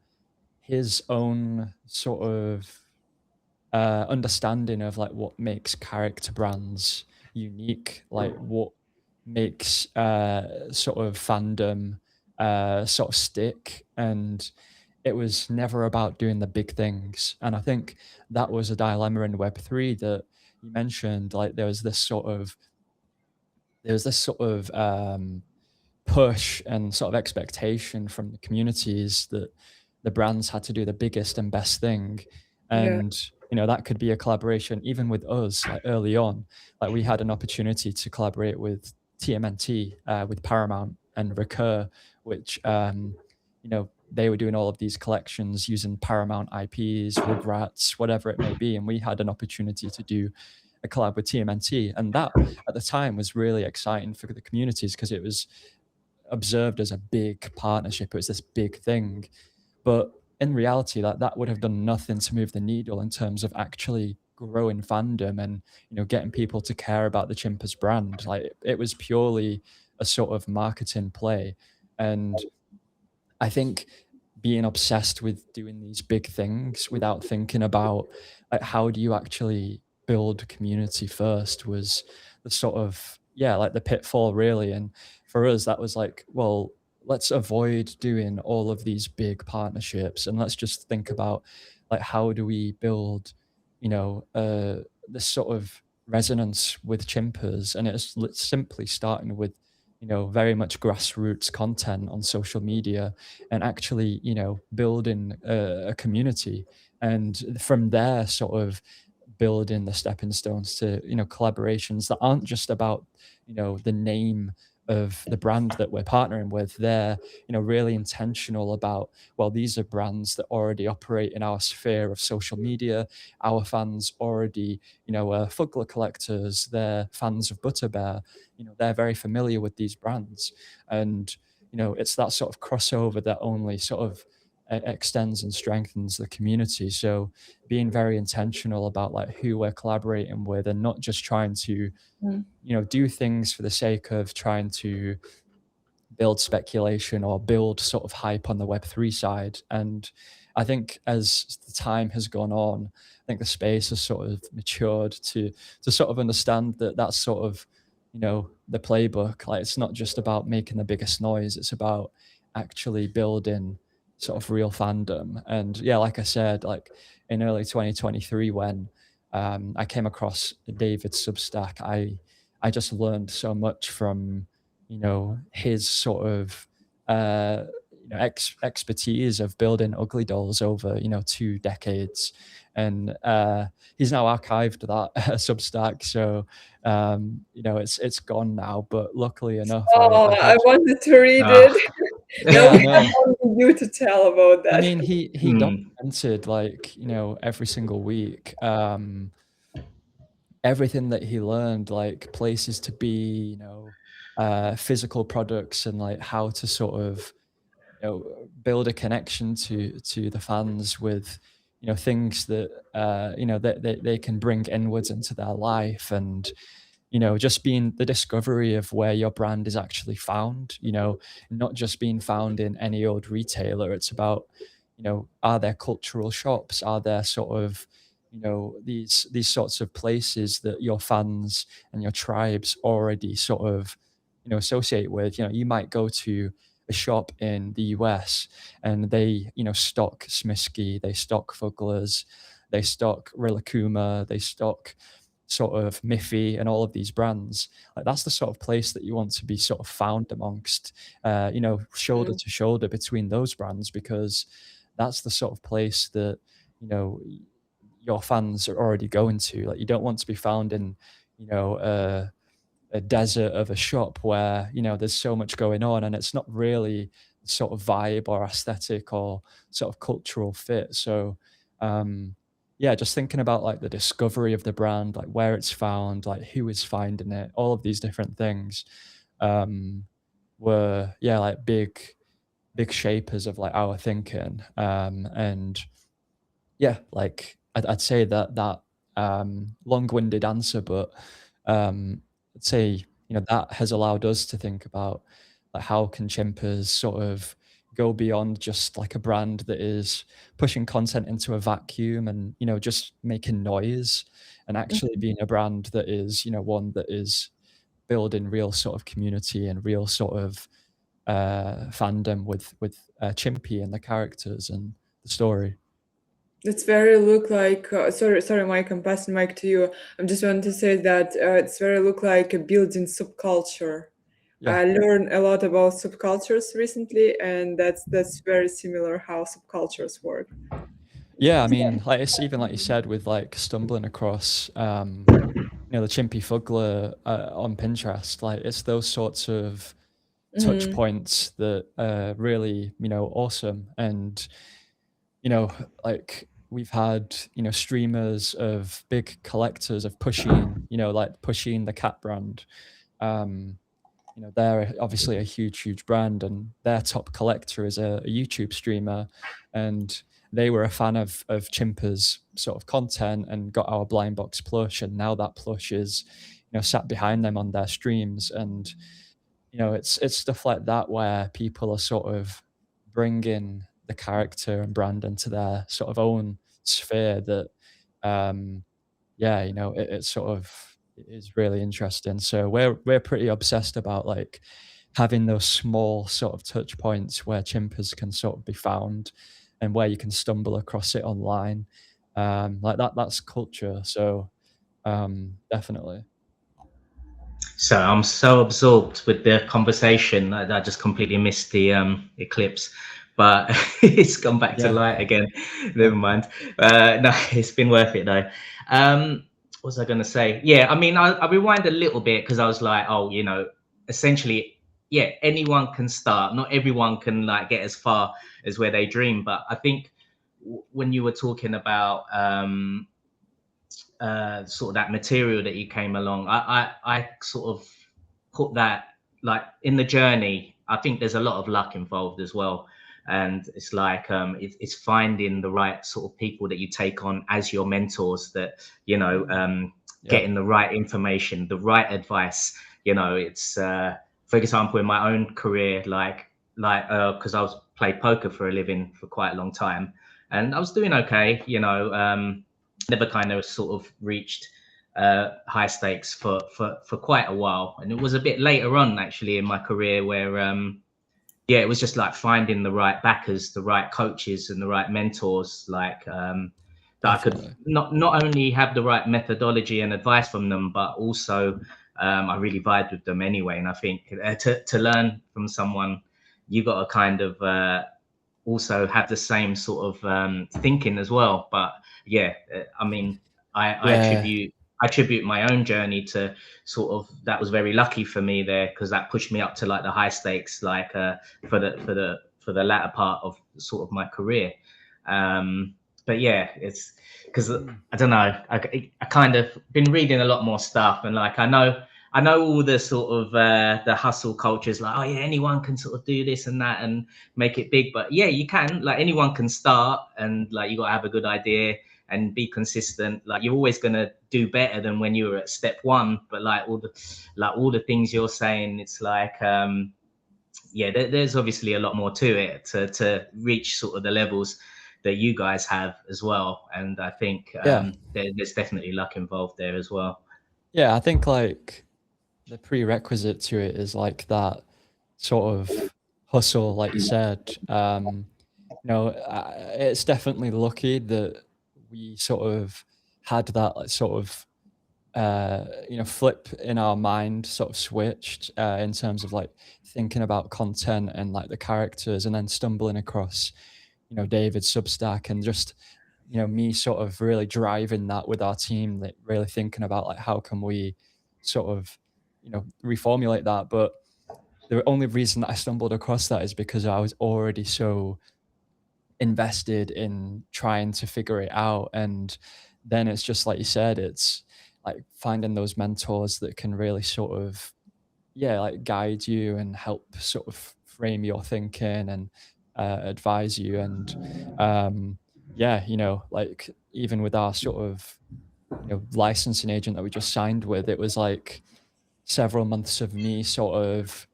his own sort of understanding of like what makes character brands unique, like what makes sort of fandom sort of stick, and it was never about doing the big things. And I think that was a dilemma in Web3 that you mentioned. Like there was this sort of push and sort of expectation from the communities that the brands had to do the biggest and best thing. Yeah. And that could be a collaboration even with us, like early on. Like we had an opportunity to collaborate with TMNT, with Paramount and Recur, which they were doing all of these collections using Paramount IPs, Rugrats, whatever it may be, and we had an opportunity to do a collab with TMNT, and that at the time was really exciting for the communities because it was observed as a big partnership. It was this big thing, but in reality, that would have done nothing to move the needle in terms of actually growing fandom and getting people to care about the Chimpers brand. Like it was purely a sort of marketing play, and I think being obsessed with doing these big things without thinking about like how do you actually build community first was the sort of like the pitfall really. And for us that was like, well, let's avoid doing all of these big partnerships and let's just think about like how do we build this sort of resonance with Chimpers. And it's simply starting with very much grassroots content on social media and actually building a community, and from there sort of building the stepping stones to collaborations that aren't just about the name of the brand that we're partnering with. They're really intentional about, well, these are brands that already operate in our sphere of social media. Our fans already are Fugler collectors, they're fans of Butterbear, they're very familiar with these brands. And it's that sort of crossover that only sort of extends and strengthens the community. So being very intentional about like who we're collaborating with and not just trying to Mm. do things for the sake of trying to build speculation or build sort of hype on the Web3 side. And I think as the time has gone on, I think the space has sort of matured to sort of understand that that's sort of the playbook. Like it's not just about making the biggest noise, it's about actually building sort of real fandom. And yeah, like I said, like in early 2023 when I came across David's Substack, I just learned so much from his sort of expertise of building ugly dolls over 2 decades. And he's now archived that Substack, so it's gone now, but luckily enough Oh, I I had wanted to read Ah. it. Now yeah, we have no, only you to tell about that. I mean he Hmm. documented like every single week everything that he learned, like places to be, physical products, and like how to sort of build a connection to the fans with things that that they can bring inwards into their life. And just being the discovery of where your brand is actually found, not just being found in any old retailer. It's about are there cultural shops, are there sort of these sorts of places that your fans and your tribes already sort of associate with. You might go to a shop in the US and they stock Smisky, they stock Fugglers, they stock Rilakkuma, they stock sort of Miffy and all of these brands. Like that's the sort of place that you want to be sort of found amongst, shoulder Mm. to shoulder between those brands, because that's the sort of place that you know your fans are already going to. Like you don't want to be found in a desert of a shop where there's so much going on and it's not really the sort of vibe or aesthetic or sort of cultural fit. So yeah, just thinking about like the discovery of the brand, like where it's found, like who is finding it, all of these different things um were like big shapers of like our thinking. And yeah, like I'd say that long-winded answer, but I'd say that has allowed us to think about like how can Chimpers sort of go beyond just like a brand that is pushing content into a vacuum and just making noise, and actually being a brand that is one that is building real sort of community and real sort of fandom with Chimpy and the characters and the story. It's very look like sorry, Mike, I'm passing mic to you. I'm just want to say that it's very look like a building subculture. Yeah. I learned a lot about subcultures recently, and that's very similar how subcultures work. Yeah, I mean, like it's even like you said with like stumbling across the Chimpy Fuggler on Pinterest. Like it's those sorts of touch points that are really, awesome. And, like we've had, streamers of big collectors of Pusheen, like Pusheen, the cat brand. They're obviously a huge brand, and their top collector is a YouTube streamer, and they were a fan of Chimpa's sort of content and got our blind box plush, and now that plush is, sat behind them on their streams, and it's stuff like that where people are sort of bringing the character and brand into their sort of own sphere that yeah, it sort of is really interesting. So we're pretty obsessed about like having those small sort of touch points where chimpers can sort of be found and where you can stumble across it online. Like that's culture. So definitely. So I'm so absorbed with the conversation that I just completely missed the eclipse, but it's gone back to Yeah. light again. Never mind. No, it's been worth it though. What was I going to say? Yeah, I mean, I rewind a little bit because I was like, oh, essentially, yeah, anyone can start. Not everyone can like get as far as where they dream, but I think when you were talking about sort of that material that you came along, I sort of put that like in the journey. I think there's a lot of luck involved as well, and it's like it's finding the right sort of people that you take on as your mentors, that getting the right information, the right advice. It's for example in my own career, like because I was played poker for a living for quite a long time, and I was doing okay, never kind of sort of reached high stakes for quite a while. And it was a bit later on actually in my career where it was just like finding the right backers, the right coaches and the right mentors, like that I could not only have the right methodology and advice from them, but also I really vibed with them anyway. And I think to learn from someone, you got to kind of also have the same sort of thinking as well. But I mean, I attribute my own journey to sort of, that was very lucky for me there, because that pushed me up to like the high stakes, like for the latter part of sort of my career. But yeah, it's because I don't know, I kind of been reading a lot more stuff, and like I know all the sort of the hustle cultures, like, oh yeah, anyone can sort of do this and that and make it big. But yeah, you can, like anyone can start, and like you got to have a good idea and be consistent. Like you're always gonna do better than when you were at step one. But like all the things you're saying, it's like there's obviously a lot more to it to reach sort of the levels that you guys have as well. And I think there's definitely luck involved there as well. Yeah, I think like the prerequisite to it is like that sort of hustle, like you said. It's definitely lucky that we sort of had that like sort of flip in our mind, sort of switched in terms of like thinking about content and like the characters, and then stumbling across David's Substack, and just me sort of really driving that with our team, like really thinking about like how can we sort of reformulate that. But the only reason that I stumbled across that is because I was already so invested in trying to figure it out. And then it's just like you said, it's like finding those mentors that can really sort of like guide you and help sort of frame your thinking and advise you. And like even with our sort of licensing agent that we just signed with, it was like several months of me sort of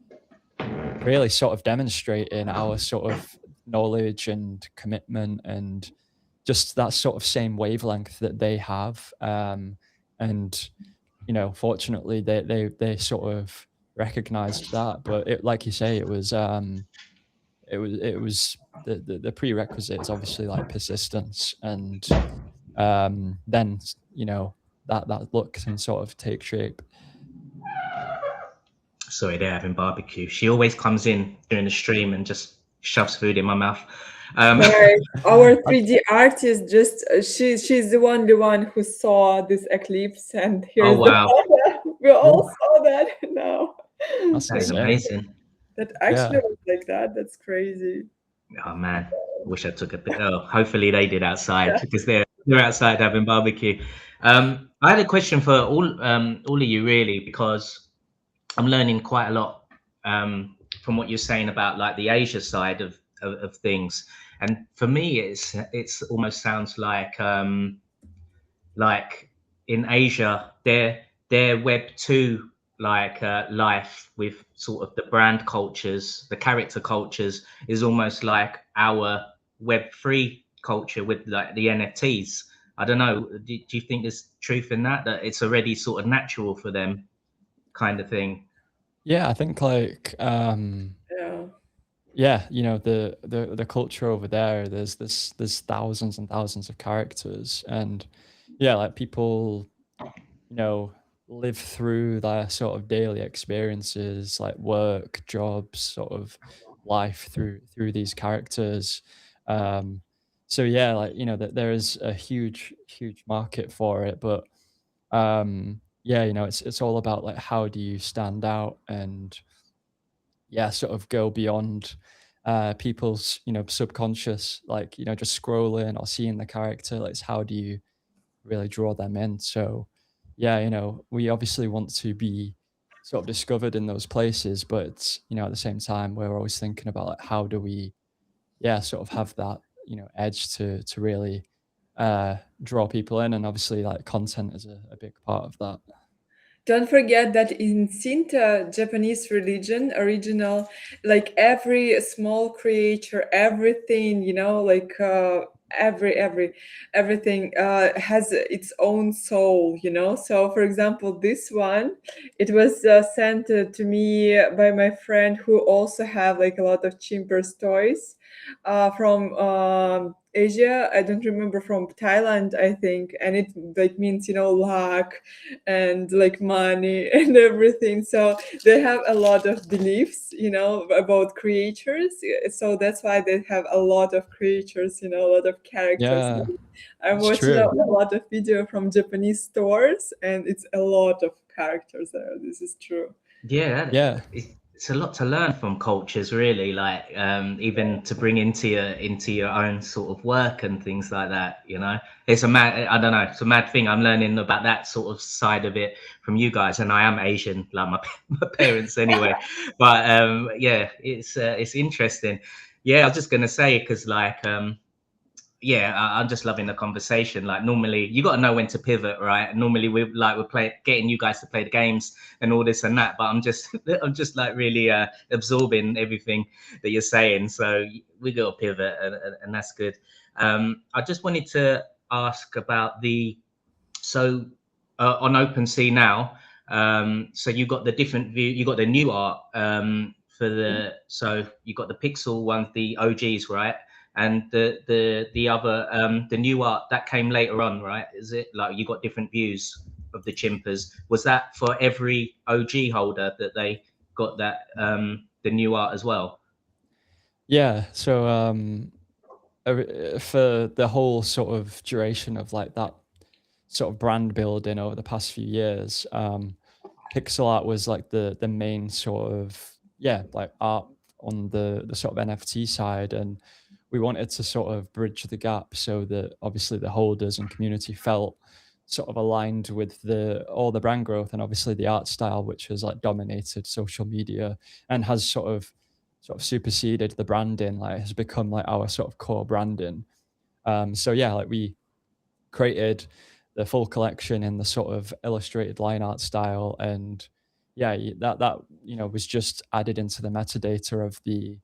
really sort of demonstrating our sort of knowledge and commitment and just that sort of same wavelength that they have. And fortunately they sort of recognized that. But it, like you say, it was the prerequisite is obviously like persistence, and then you know that look can sort of take shape. Sorry, they're having barbecue. She always comes in during the stream and just shoves food in my mouth. Right. Our 3D artist just she's the only one who saw this eclipse, and Oh here's the wow, photo. We all saw that now. That's that is insane. amazing. That actually Yeah. was like that. That's crazy. Oh man, wish I took a bit. Oh, hopefully they did outside Yeah. because they're outside having barbecue. I had a question for all of you really, because I'm learning quite a lot from what you're saying about like the Asia side of things, and for me, it's almost sounds like in Asia, their Web 2 life with sort of the brand cultures, the character cultures is almost like our Web 3 culture with like the NFTs. I don't know. Do you think there's truth in that? That it's already sort of natural for them, kind of thing. Yeah, I think like Yeah. yeah, you know, the culture over there, there's thousands and thousands of characters, and yeah, like people, you know, live through their sort of daily experiences, like work, jobs, sort of life through these characters. Um, so yeah, like you know, that there is a huge market for it, but yeah, you know, it's all about like how do you stand out and yeah, sort of go beyond people's, you know, subconscious, like, you know, just scrolling or seeing the character. Like, it's how do you really draw them in? So, yeah, you know, we obviously want to be sort of discovered in those places, but you know, at the same time, we're always thinking about like how do we, yeah, sort of have that, you know, edge to really draw people in, and obviously, like content is a big part of that. Don't forget that in Shinto, Japanese religion, original, like every small creature, everything, like everything has its own soul, So, for example, this one, it was sent to me by my friend who also have like a lot of chimpers toys from Asia. I don't remember, from Thailand, I think, and it like means luck and like money and everything. So they have a lot of beliefs, about creatures. So that's why they have a lot of creatures, a lot of characters. Yeah, I'm it's watching a true. lot of video from Japanese stores, and it's a lot of characters there. This is true. Yeah, Yeah. it's a lot to learn from cultures, really. Like even to bring into your own sort of work and things like that. It's a mad. I don't know. It's a mad thing. I'm learning about that sort of side of it from you guys, and I am Asian, like my my parents anyway. But yeah, it's interesting. Yeah, I was just gonna say because like yeah, I'm just loving the conversation. Like normally, you got to know when to pivot, right? Normally, we're getting you guys to play the games and all this and that. But I'm just, I'm just like really absorbing everything that you're saying. So we got to pivot, and that's good. I just wanted to ask about so on OpenSea now. So you got the different view. You got the new art so you got the pixel ones, the OGs, right? And the other the new art that came later on, right? Is it like you got different views of the chimpers? Was that for every OG holder that they got that the new art as well? Yeah. So for the whole sort of duration of like that sort of brand building over the past few years, pixel art was like the main sort of, yeah, like art on the sort of NFT side, and we wanted to sort of bridge the gap so that obviously the holders and community felt sort of aligned with the all the brand growth, and obviously the art style which has like dominated social media and has sort of superseded the branding, like has become like our sort of core branding. So yeah, like we created the full collection in the sort of illustrated line art style, and yeah, that you know was just added into the metadata of the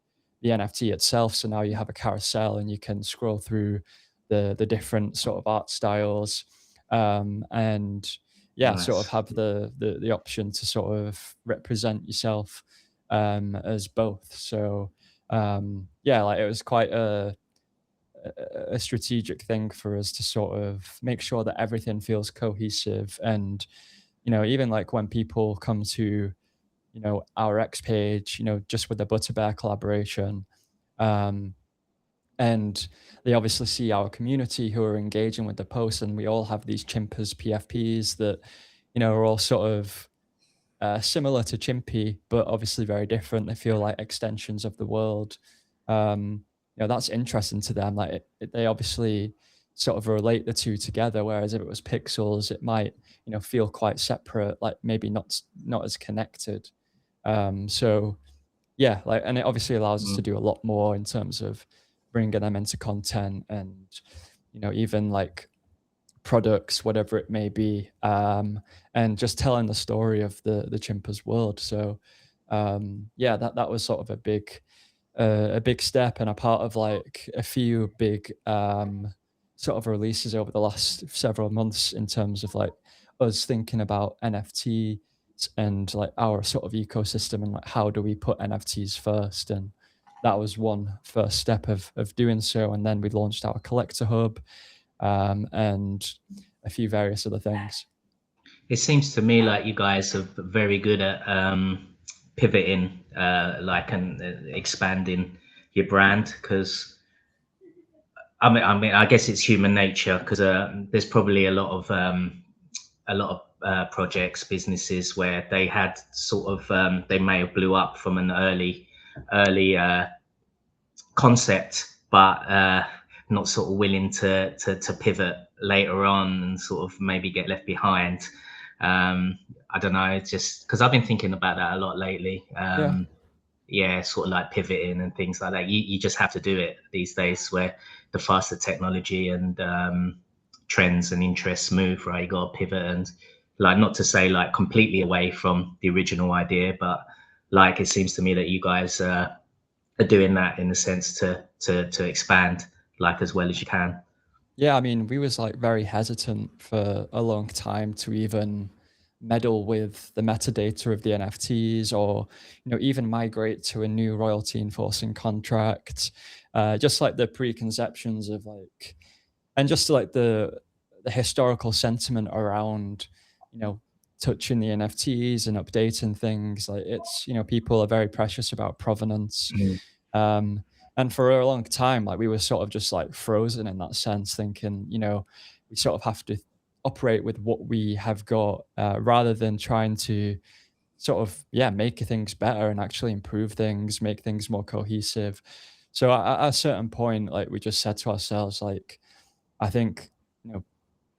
NFT itself. So now you have a carousel and you can scroll through the different sort of art styles, and yeah, sort of Nice. have the option to sort of represent yourself as both. So yeah, like it was quite a strategic thing for us to sort of make sure that everything feels cohesive. And even like when people come to our X page, just with the Butterbear collaboration, um, and they obviously see our community who are engaging with the posts, and we all have these chimpers PFPs that are all sort of similar to Chimpy, but obviously very different. They feel like extensions of the world. That's interesting to them. Like they obviously sort of relate the two together. Whereas if it was pixels, it might feel quite separate, like maybe not as connected. So yeah, like, and it obviously allows us to Mm. do a lot more in terms of bringing them into content, and even like products, whatever it may be, and just telling the story of the Chimpers world. So yeah, that was sort of a big step and a part of like a few big sort of releases over the last several months in terms of like us thinking about NFT and like our sort of ecosystem, and like how do we put NFTs first. And that was one first step of doing so. And then we launched our collector hub, and a few various other things. It seems to me like you guys are very good at pivoting, like, and expanding your brand. Because I guess it's human nature. Because there's probably a lot of projects, businesses where they had sort of they may have blew up from an early concept, but not sort of willing to pivot later on and sort of maybe get left behind. I don't know, it's just because I've been thinking about that a lot lately. Yeah. Yeah, sort of like pivoting and things like that. You just have to do it these days, where the faster technology and trends and interests move, right? You got to pivot, and like, not to say like completely away from the original idea, but like it seems to me that you guys are doing that in the sense to expand like as well as you can. Yeah, I mean, we was like very hesitant for a long time to even meddle with the metadata of the NFTs, or even migrate to a new royalty enforcing contract. Just like the preconceptions of like, and just like the historical sentiment around you know touching the NFTs and updating things. Like it's people are very precious about provenance. Mm. Um, and for a long time, like we were sort of just like frozen in that sense, thinking, we sort of have to operate with what we have got, rather than trying to sort of, yeah, make things better and actually improve things, make things more cohesive. So at a certain point, like we just said to ourselves, like, I think,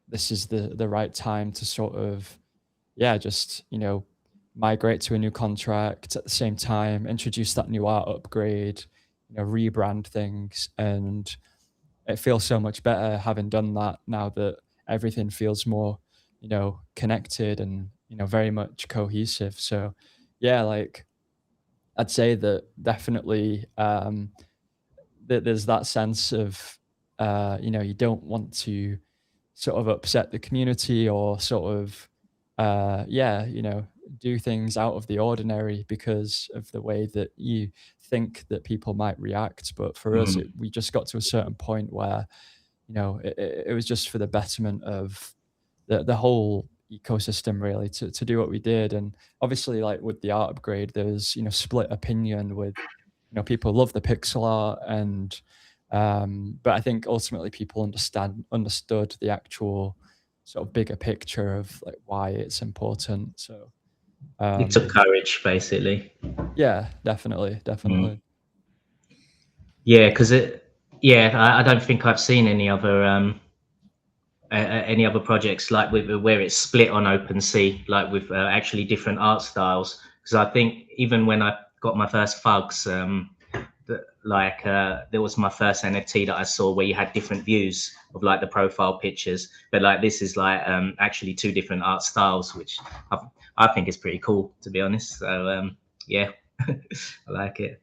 this is the right time to sort of, yeah, just migrate to a new contract at the same time, introduce that new art upgrade, rebrand things. And it feels so much better having done that, now that everything feels more connected and very much cohesive. So yeah, like I'd say that definitely, that there's that sense of you don't want to sort of upset the community, or sort of yeah, do things out of the ordinary because of the way that you think that people might react. But for us, Mm. we just got to a certain point where it was just for the betterment of the whole ecosystem, really, to do what we did. And obviously, like with the art upgrade, there's split opinion with people love the pixel art, and but I think ultimately people understood the actual sort of bigger picture of like why it's important. So It took um courage, basically. yeah, definitely, Mm. definitely. Yeah, because yeah, I don't think I've seen any other projects like where it's split on OpenSea, like with actually different art styles. Because I think even when I got my first Fugs, like there was my first NFT that I saw where you had different views of like the profile pictures, but like this is like actually two different art styles, which I think is pretty cool, to be honest. So yeah, I like it.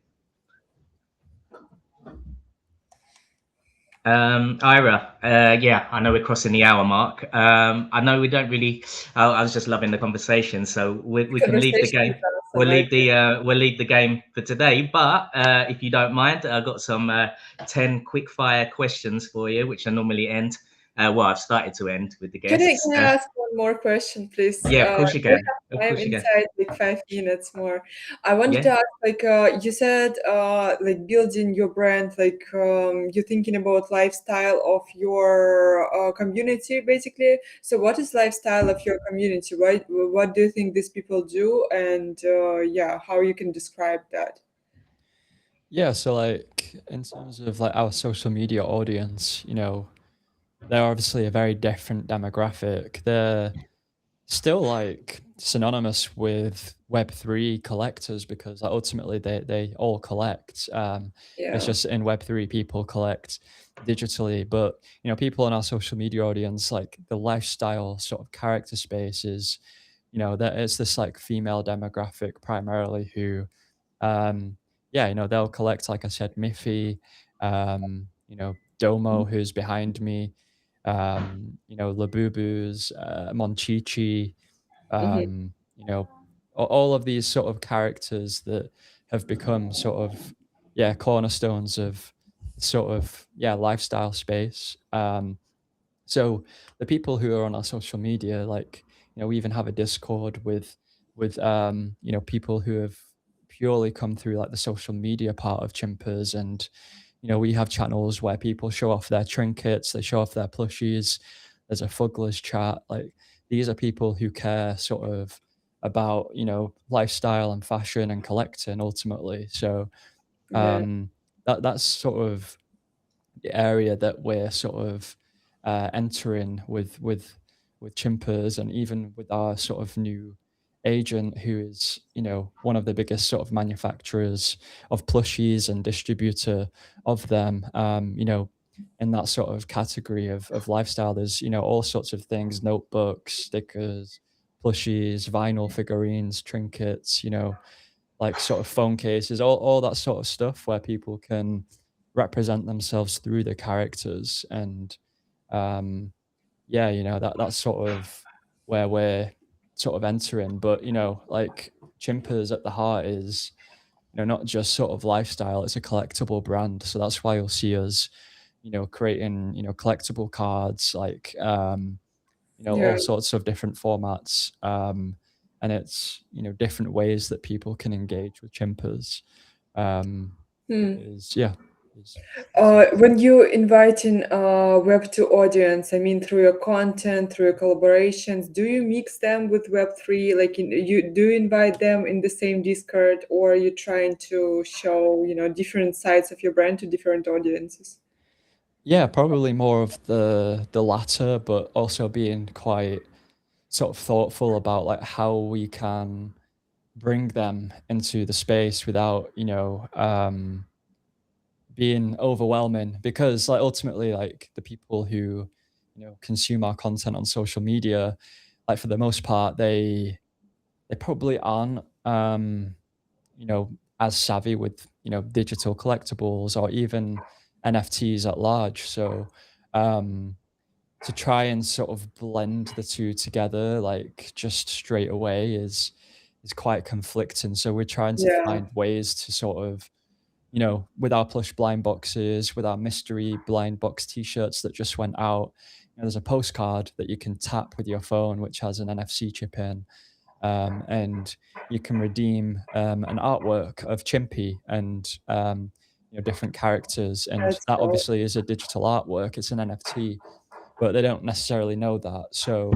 Ira, yeah, I know we're crossing the hour mark. I know we don't really. I was just loving the conversation, so we can leave the Conversation is game. awesome. I agree. We'll leave the game for today. But if you don't mind, I've got some 10 quick fire questions for you, which I normally end. Well, I've started to end with the guests. Can I ask one more question, please? Yeah, of course you We can. Of have time course you can. inside like 5 minutes more. I wanted Yeah. to ask, like, you said, like building your brand, like, you're thinking about lifestyle of your community, basically. So, what is lifestyle of your community? What do you think these people do? And yeah, how you can describe that? Yeah, so like in terms of like our social media audience, you know, they're obviously a very different demographic. They're still like synonymous with Web3 collectors because like, ultimately they all collect. It's Yeah. just in Web3 people collect digitally, but you know, people in our social media audience, like the lifestyle sort of character space is, you know, that it's this like female demographic primarily who yeah, you know, they'll collect, like I said, Miffy, you know, Domo, who's behind me, you know, Labubu's, Monchichi, Hmm. you know, all of these sort of characters that have become sort of, yeah, cornerstones of sort of, yeah, lifestyle space. So the people who are on our social media, like, you know, we even have a Discord with you know, people who have purely come through like the social media part of Chimpers, and you know, we have channels where people show off their trinkets, they show off their plushies. There's a Fugglers chat. Like these are people who care sort of about, you know, lifestyle and fashion and collecting ultimately. So Yeah. that's sort of the area that we're sort of entering with Chimpers, and even with our sort of new agent, who is, you know, one of the biggest sort of manufacturers of plushies and distributor of them. You know, in that sort of category of lifestyle, there's, you know, all sorts of things: notebooks, stickers, plushies, vinyl figurines, trinkets. You know, like sort of phone cases, all that sort of stuff where people can represent themselves through the characters. And um yeah, you know, that's sort of where we're sort of entering. But you know, like Chimpers at the heart is, you know, not just sort of lifestyle, it's a collectible brand. So that's why you'll see us, you know, creating, you know, collectible cards, like you know, Yeah. all sorts of different formats. And it's, you know, different ways that people can engage with Chimpers. Um, Hmm. is yeah, is sort of When you inviting Web2 audience, I mean through your content, through your collaborations, do you mix them with Web3? Like, you do you invite them in the same Discord, or are you trying to show, different sides of your brand to different audiences? yeah, probably more of the latter, but also being quite sort of thoughtful about like how we can bring them into the space without, you know, being overwhelming, because like ultimately like the people who, you know, consume our content on social media, like for the most part they probably aren't you know, as savvy with, you know, digital collectibles or even NFTs at large. So um to try and sort of blend the two together like just straight away is quite conflicting. So we're trying to Yeah, find ways to sort of, you know, with our plush blind boxes, with our mystery blind box t-shirts that just went out, you know, there's a postcard that you can tap with your phone which has an NFC chip in, and you can redeem an artwork of Chimpy and you know, different characters, and that's that cool. obviously is a digital artwork, it's an NFT, but they don't necessarily know that. So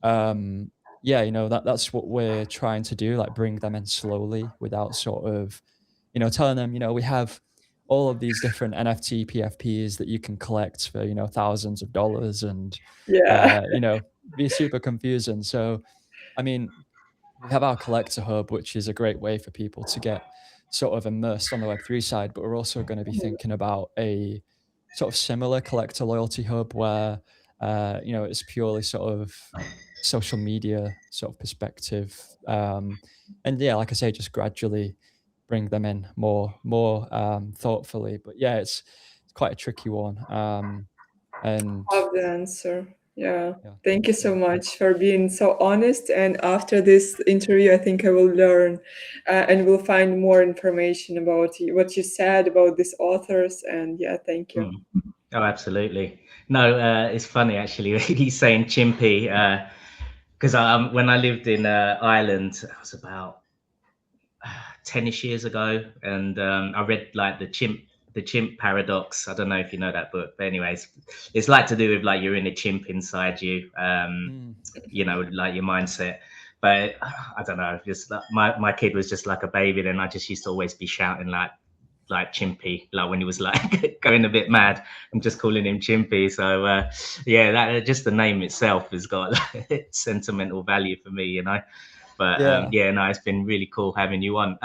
um yeah, you know, that's what we're trying to do, like bring them in slowly without sort of, you know, telling them, you know, we have all of these different NFT PFPs that you can collect for, you know, thousands of dollars, and Yeah. you know, be super confusing. So I mean, we have our collector hub, which is a great way for people to get sort of immersed on the Web3 side, but we're also going to be thinking about a sort of similar collector loyalty hub where, you know, it's purely sort of social media sort of perspective. And yeah, like I say, just gradually bring them in more thoughtfully. But yeah, it's quite a tricky one. And Love the answer. Yeah. yeah, Thank you so yeah. much for being so honest. And after this interview, I think I will learn and will find more information about what you said about these authors. And yeah, thank you. Oh, absolutely. No, it's funny actually. He's saying chimpy because when I lived in Ireland, I was about 10ish years ago, and I read like the chimp paradox. I don't know if you know that book, but anyways, it's like to do with like you're in a chimp inside you, you know, like your mindset. But I don't know, just my kid was just like a baby, and I just used to always be shouting like Chimpy, like when he was like going a bit mad, I'm just calling him Chimpy. So yeah, that just the name itself has got like, sentimental value for me, you know. But Yeah. yeah, no, it's been really cool having you on.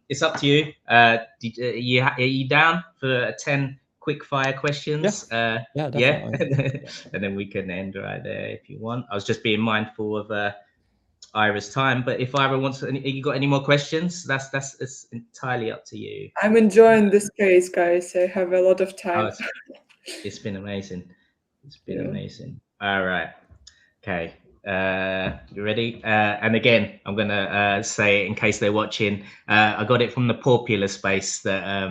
It's up to you. Are you down for 10 quick fire questions? Yeah, Yeah, definitely. and then we can end right there if you want. I was just being mindful of Ira's time, but if Ira wants, you got any more questions? That's it's entirely up to you. I'm enjoying this case, guys. I have a lot of Oh, time. it's been amazing. It's been Yeah. amazing. All right. Okay. You ready? And again, I'm gonna say it in case they're watching. I got it from the Popular space. That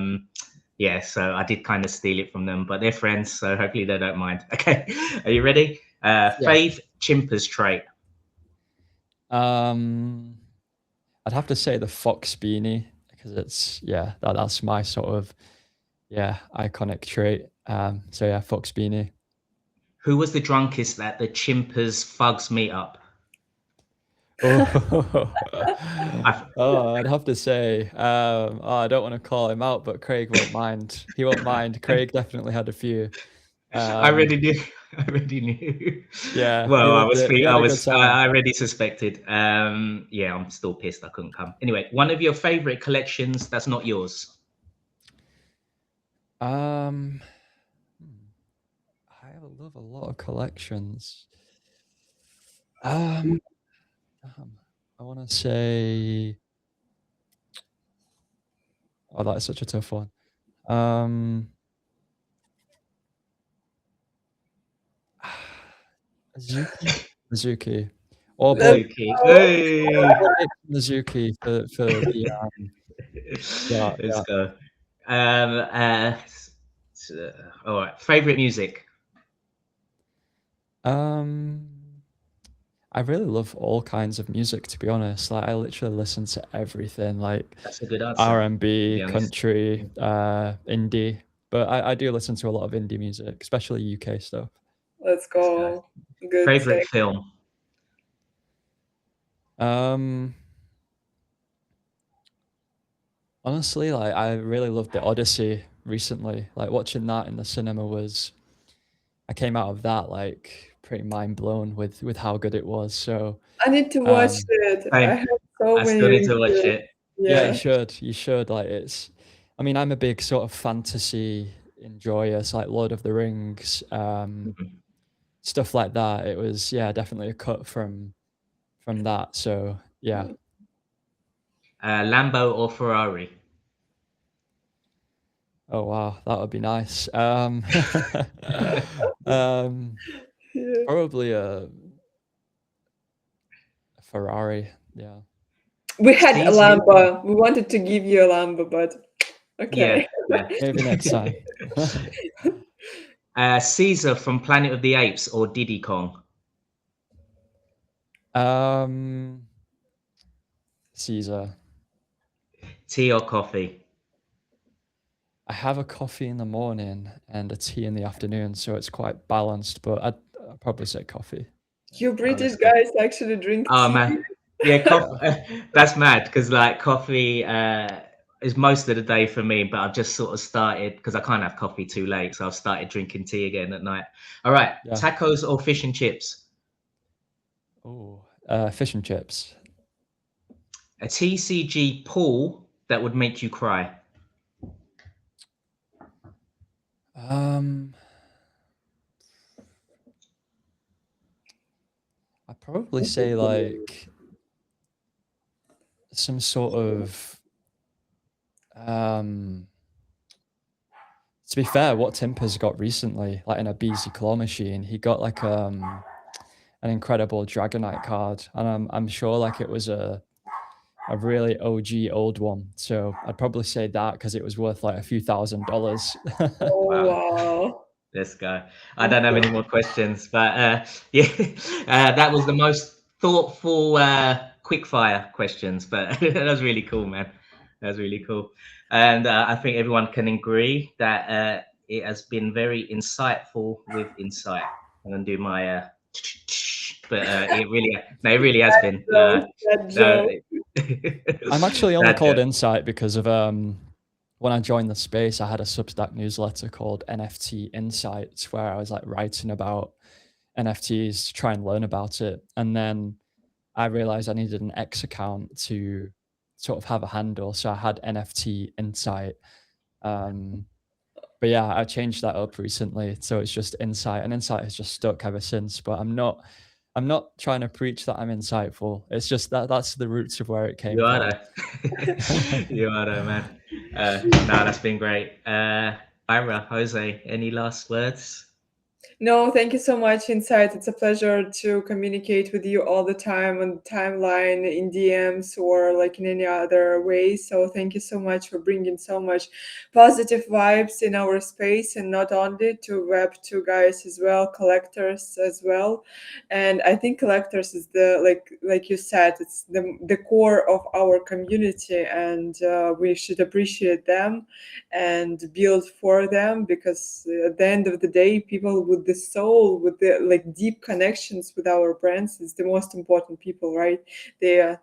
yeah. So I did kind of steal it from them, but they're friends, so hopefully they don't mind. Okay. Are you ready? Yeah. Fave Chimpers trait. I'd have to say the fox beanie because it's that's my sort of iconic trait. So yeah, fox beanie. Who was the drunkest at the Chimpers Fugs meetup? Oh, I'd have to say, I don't want to call him out, but Craig won't mind. He won't mind. Craig definitely had a few. I already knew. I already knew. Yeah, Well, he I loved was. it. He I had a good was. time. I already suspected. Yeah, I'm still pissed I couldn't come. Anyway, one of your favorite collections that's not yours. I love a lot of collections. I want to say, oh, that's such a tough one. Mizuki, or Blake. Mizuki for the yeah. Let's go. All right. Favorite music. I really love all kinds of music, to be honest. Like I literally listen to everything, like That's a good answer. R&B, country, indie. But I do listen to a lot of indie music, especially UK stuff. Let's go. Good. Favorite film. Honestly, like I really loved The Odyssey recently. Like watching that in the cinema was, I came out of that like pretty mind blown with how good it was. So I need to watch it. I have so many. Still need to watch it. Yeah, you should. Like it's, I mean, I'm a big sort of fantasy enjoyer, so like Lord of the Rings, stuff like that. It was definitely a cut from that. So yeah. Lambo or Ferrari? Oh wow, that would be nice. Probably a Ferrari. Yeah. We had a Lambo. We wanted to give you a Lambo, but okay. Yeah. Maybe next time. Caesar from Planet of the Apes or Diddy Kong? Caesar. Tea or coffee? I have a coffee in the morning and a tea in the afternoon, so it's quite balanced, but I'd probably say coffee. You British guys actually drink tea? Oh man, yeah, coffee. That's mad because like coffee is most of the day for me, but I've just sort of started because I can't have coffee too late, so I've started drinking tea again at night. All right, tacos or fish and chips? Oh, fish and chips. A TCG pool that would make you cry? I'd probably say like some sort of to be fair, what Timper's got recently, like in a BZ claw machine, he got like an incredible Dragonite card, and I'm sure like it was a really OG old one. So I'd probably say that because it was worth like a few $1,000s. Oh, Wow. wow. Let's go. I don't have any more questions, but yeah, that was the most thoughtful quickfire questions, but that was really cool, man. That was really cool. And I think everyone can agree that it has been very insightful with insight. I'm going to do my, but it really has been. That No, joke. I'm actually only that called joke. Insight because of when I joined the space, I had a Substack newsletter called NFT Insights where I was like writing about NFTs to try and learn about it. And then I realized I needed an X account to sort of have a handle. So I had NFT Insight. But yeah, I changed that up recently. So it's just Insight, and Insight has just stuck ever since. But I'm not trying to preach that I'm insightful. It's just that's the roots of where it came You are from. though. You are though, man. No, that's been great. Ira, Jose, any last words? No, thank you so much, Insight. It's a pleasure to communicate with you all the time on the timeline, in DMs, or like in any other way. So thank you so much for bringing so much positive vibes in our space, and not only to Web2 guys as well, collectors as well. And I think collectors is the like you said, it's the core of our community, and we should appreciate them and build for them, because at the end of the day, people with the soul, with the like deep connections with our brands, is the most important people, right? They're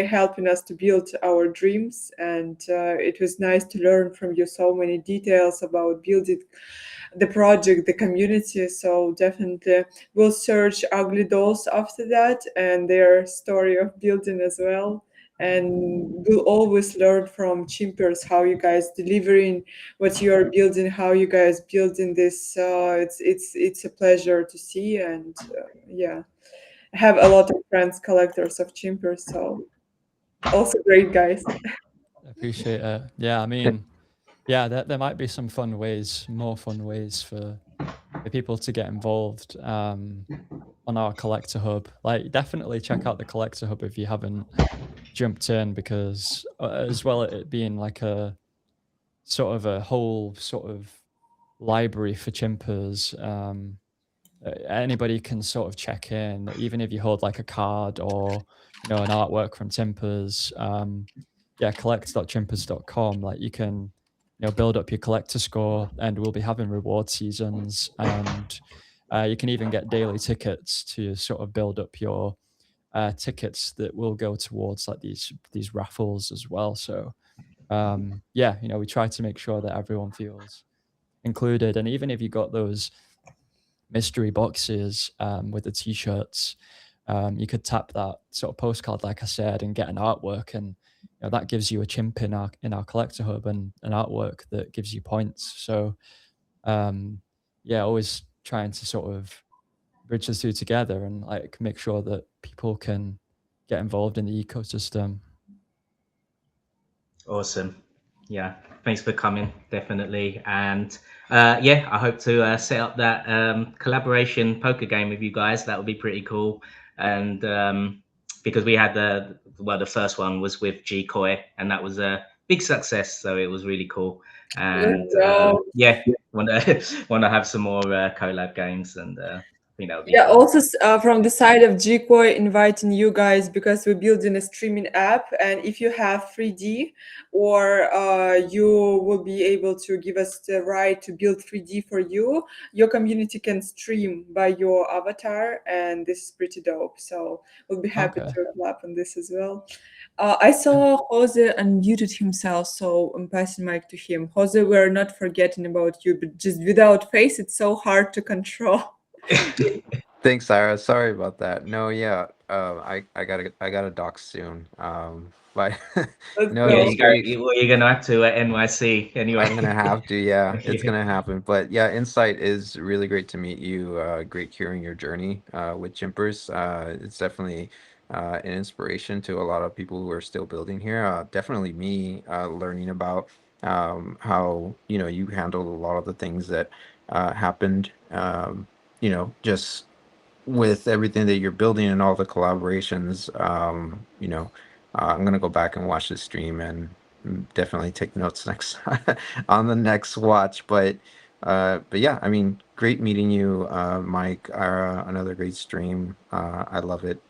helping us to build our dreams, and it was nice to learn from you so many details about building the project, the community. So definitely we'll search Ugly Dolls after that, and their story of building as well. And we'll always learn from Chimpers how you guys delivering what you are building, how you guys building this. It's a pleasure to see, and yeah, I have a lot of friends collectors of Chimpers, so also great guys. Appreciate it. Yeah, I mean, yeah, there might be some fun ways, more fun ways for people to get involved on our collector hub. Like, definitely check out the collector hub if you haven't jumped in, because as well it being like a sort of a whole sort of library for chimpers. Anybody can sort of check in, even if you hold like a card or an artwork from Timpers. Yeah, collect.chimpers.com. Like, you can build up your collector score, and we'll be having reward seasons, and you can even get daily tickets to sort of build up your tickets that will go towards like these raffles as well. So yeah, we try to make sure that everyone feels included, and even if you got those mystery boxes with the t-shirts, you could tap that sort of postcard, like I said, and get an artwork, and that gives you a chimp in our collector hub, and an artwork that gives you points. So yeah, always trying to sort of bridge the two together and like make sure that people can get involved in the ecosystem. Awesome. Yeah, thanks for coming, definitely. And yeah, I hope to set up that collaboration poker game with you guys. That would be pretty cool. And because we had the first one was with G Koi, and that was a big success. So it was really cool. And Let's go. yeah, want to have some more collab games, and I think that would be Yeah, fun. also from the side of Gkoi, inviting you guys, because we're building a streaming app, and if you have 3D, or you will be able to give us the right to build 3D for you, your community can stream by your avatar, and this is pretty dope. So we'll be happy Okay. to collab on this as well. I saw Jose unmuted himself, so I'm passing mic to him. Jose, we're not forgetting about you, but just without face, it's so hard to control. Thanks, Sarah. Sorry about that. No, yeah. I got a doc soon. But Let's no, Yeah, go. it's great. you're gonna have to NYC anyway. I'm gonna have to, yeah, it's gonna happen. But yeah, Insight is really great to meet you. Great hearing your journey with Chimpers. It's definitely an inspiration to a lot of people who are still building here. Definitely me learning about how you handled a lot of the things that happened. Just with everything that you're building and all the collaborations. I'm gonna go back and watch the stream and definitely take notes next on the next watch. But yeah, I mean, great meeting you, Mike. Another great stream. I love it.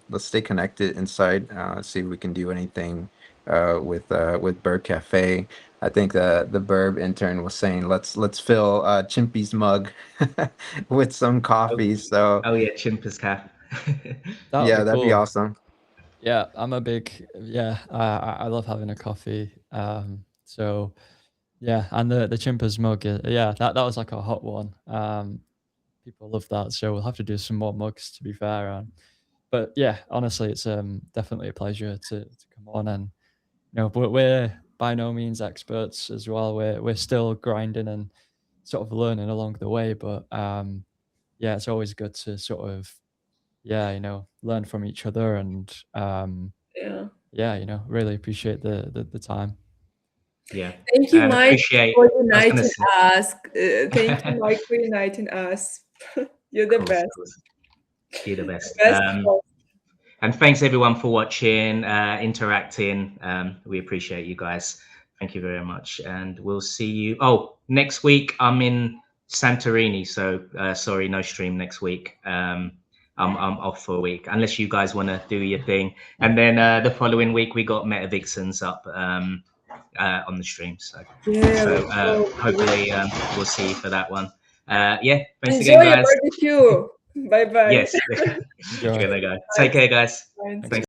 Let's stay connected inside. See if we can do anything with Bird Cafe. I think the Burb intern was saying let's fill Chimpy's mug with some coffee. So Oh yeah, Chimpers Cap. That would yeah, be that'd be cool. awesome. Yeah, I'm a big I love having a coffee. So yeah, and the Chimpers mug, yeah, that was like a hot one. People love that, so we'll have to do some more mugs to be fair. But yeah, honestly, it's definitely a pleasure to come on, and we're by no means experts as well. We're still grinding and sort of learning along the way, but yeah, it's always good to sort of learn from each other and Yeah. really appreciate the time. Yeah. Thank you, And Mike, appreciate. for I was gonna uniting say. us. Thank you, Mike, for uniting us. You're the Of best. course. You're the best. Best host. And thanks everyone for watching, interacting. We appreciate you guys. Thank you very much. And we'll see you. Oh, next week I'm in Santorini. So sorry, no stream next week. I'm off for a week, unless you guys want to do your thing. And then the following week we got Meta Vixens up on the stream. So hopefully we'll see you for that one. Yeah, thanks Enjoy again, your guys. barbecue. Bye bye. Yes. Enjoy. Gonna go. Take care, guys. Bye. Thanks.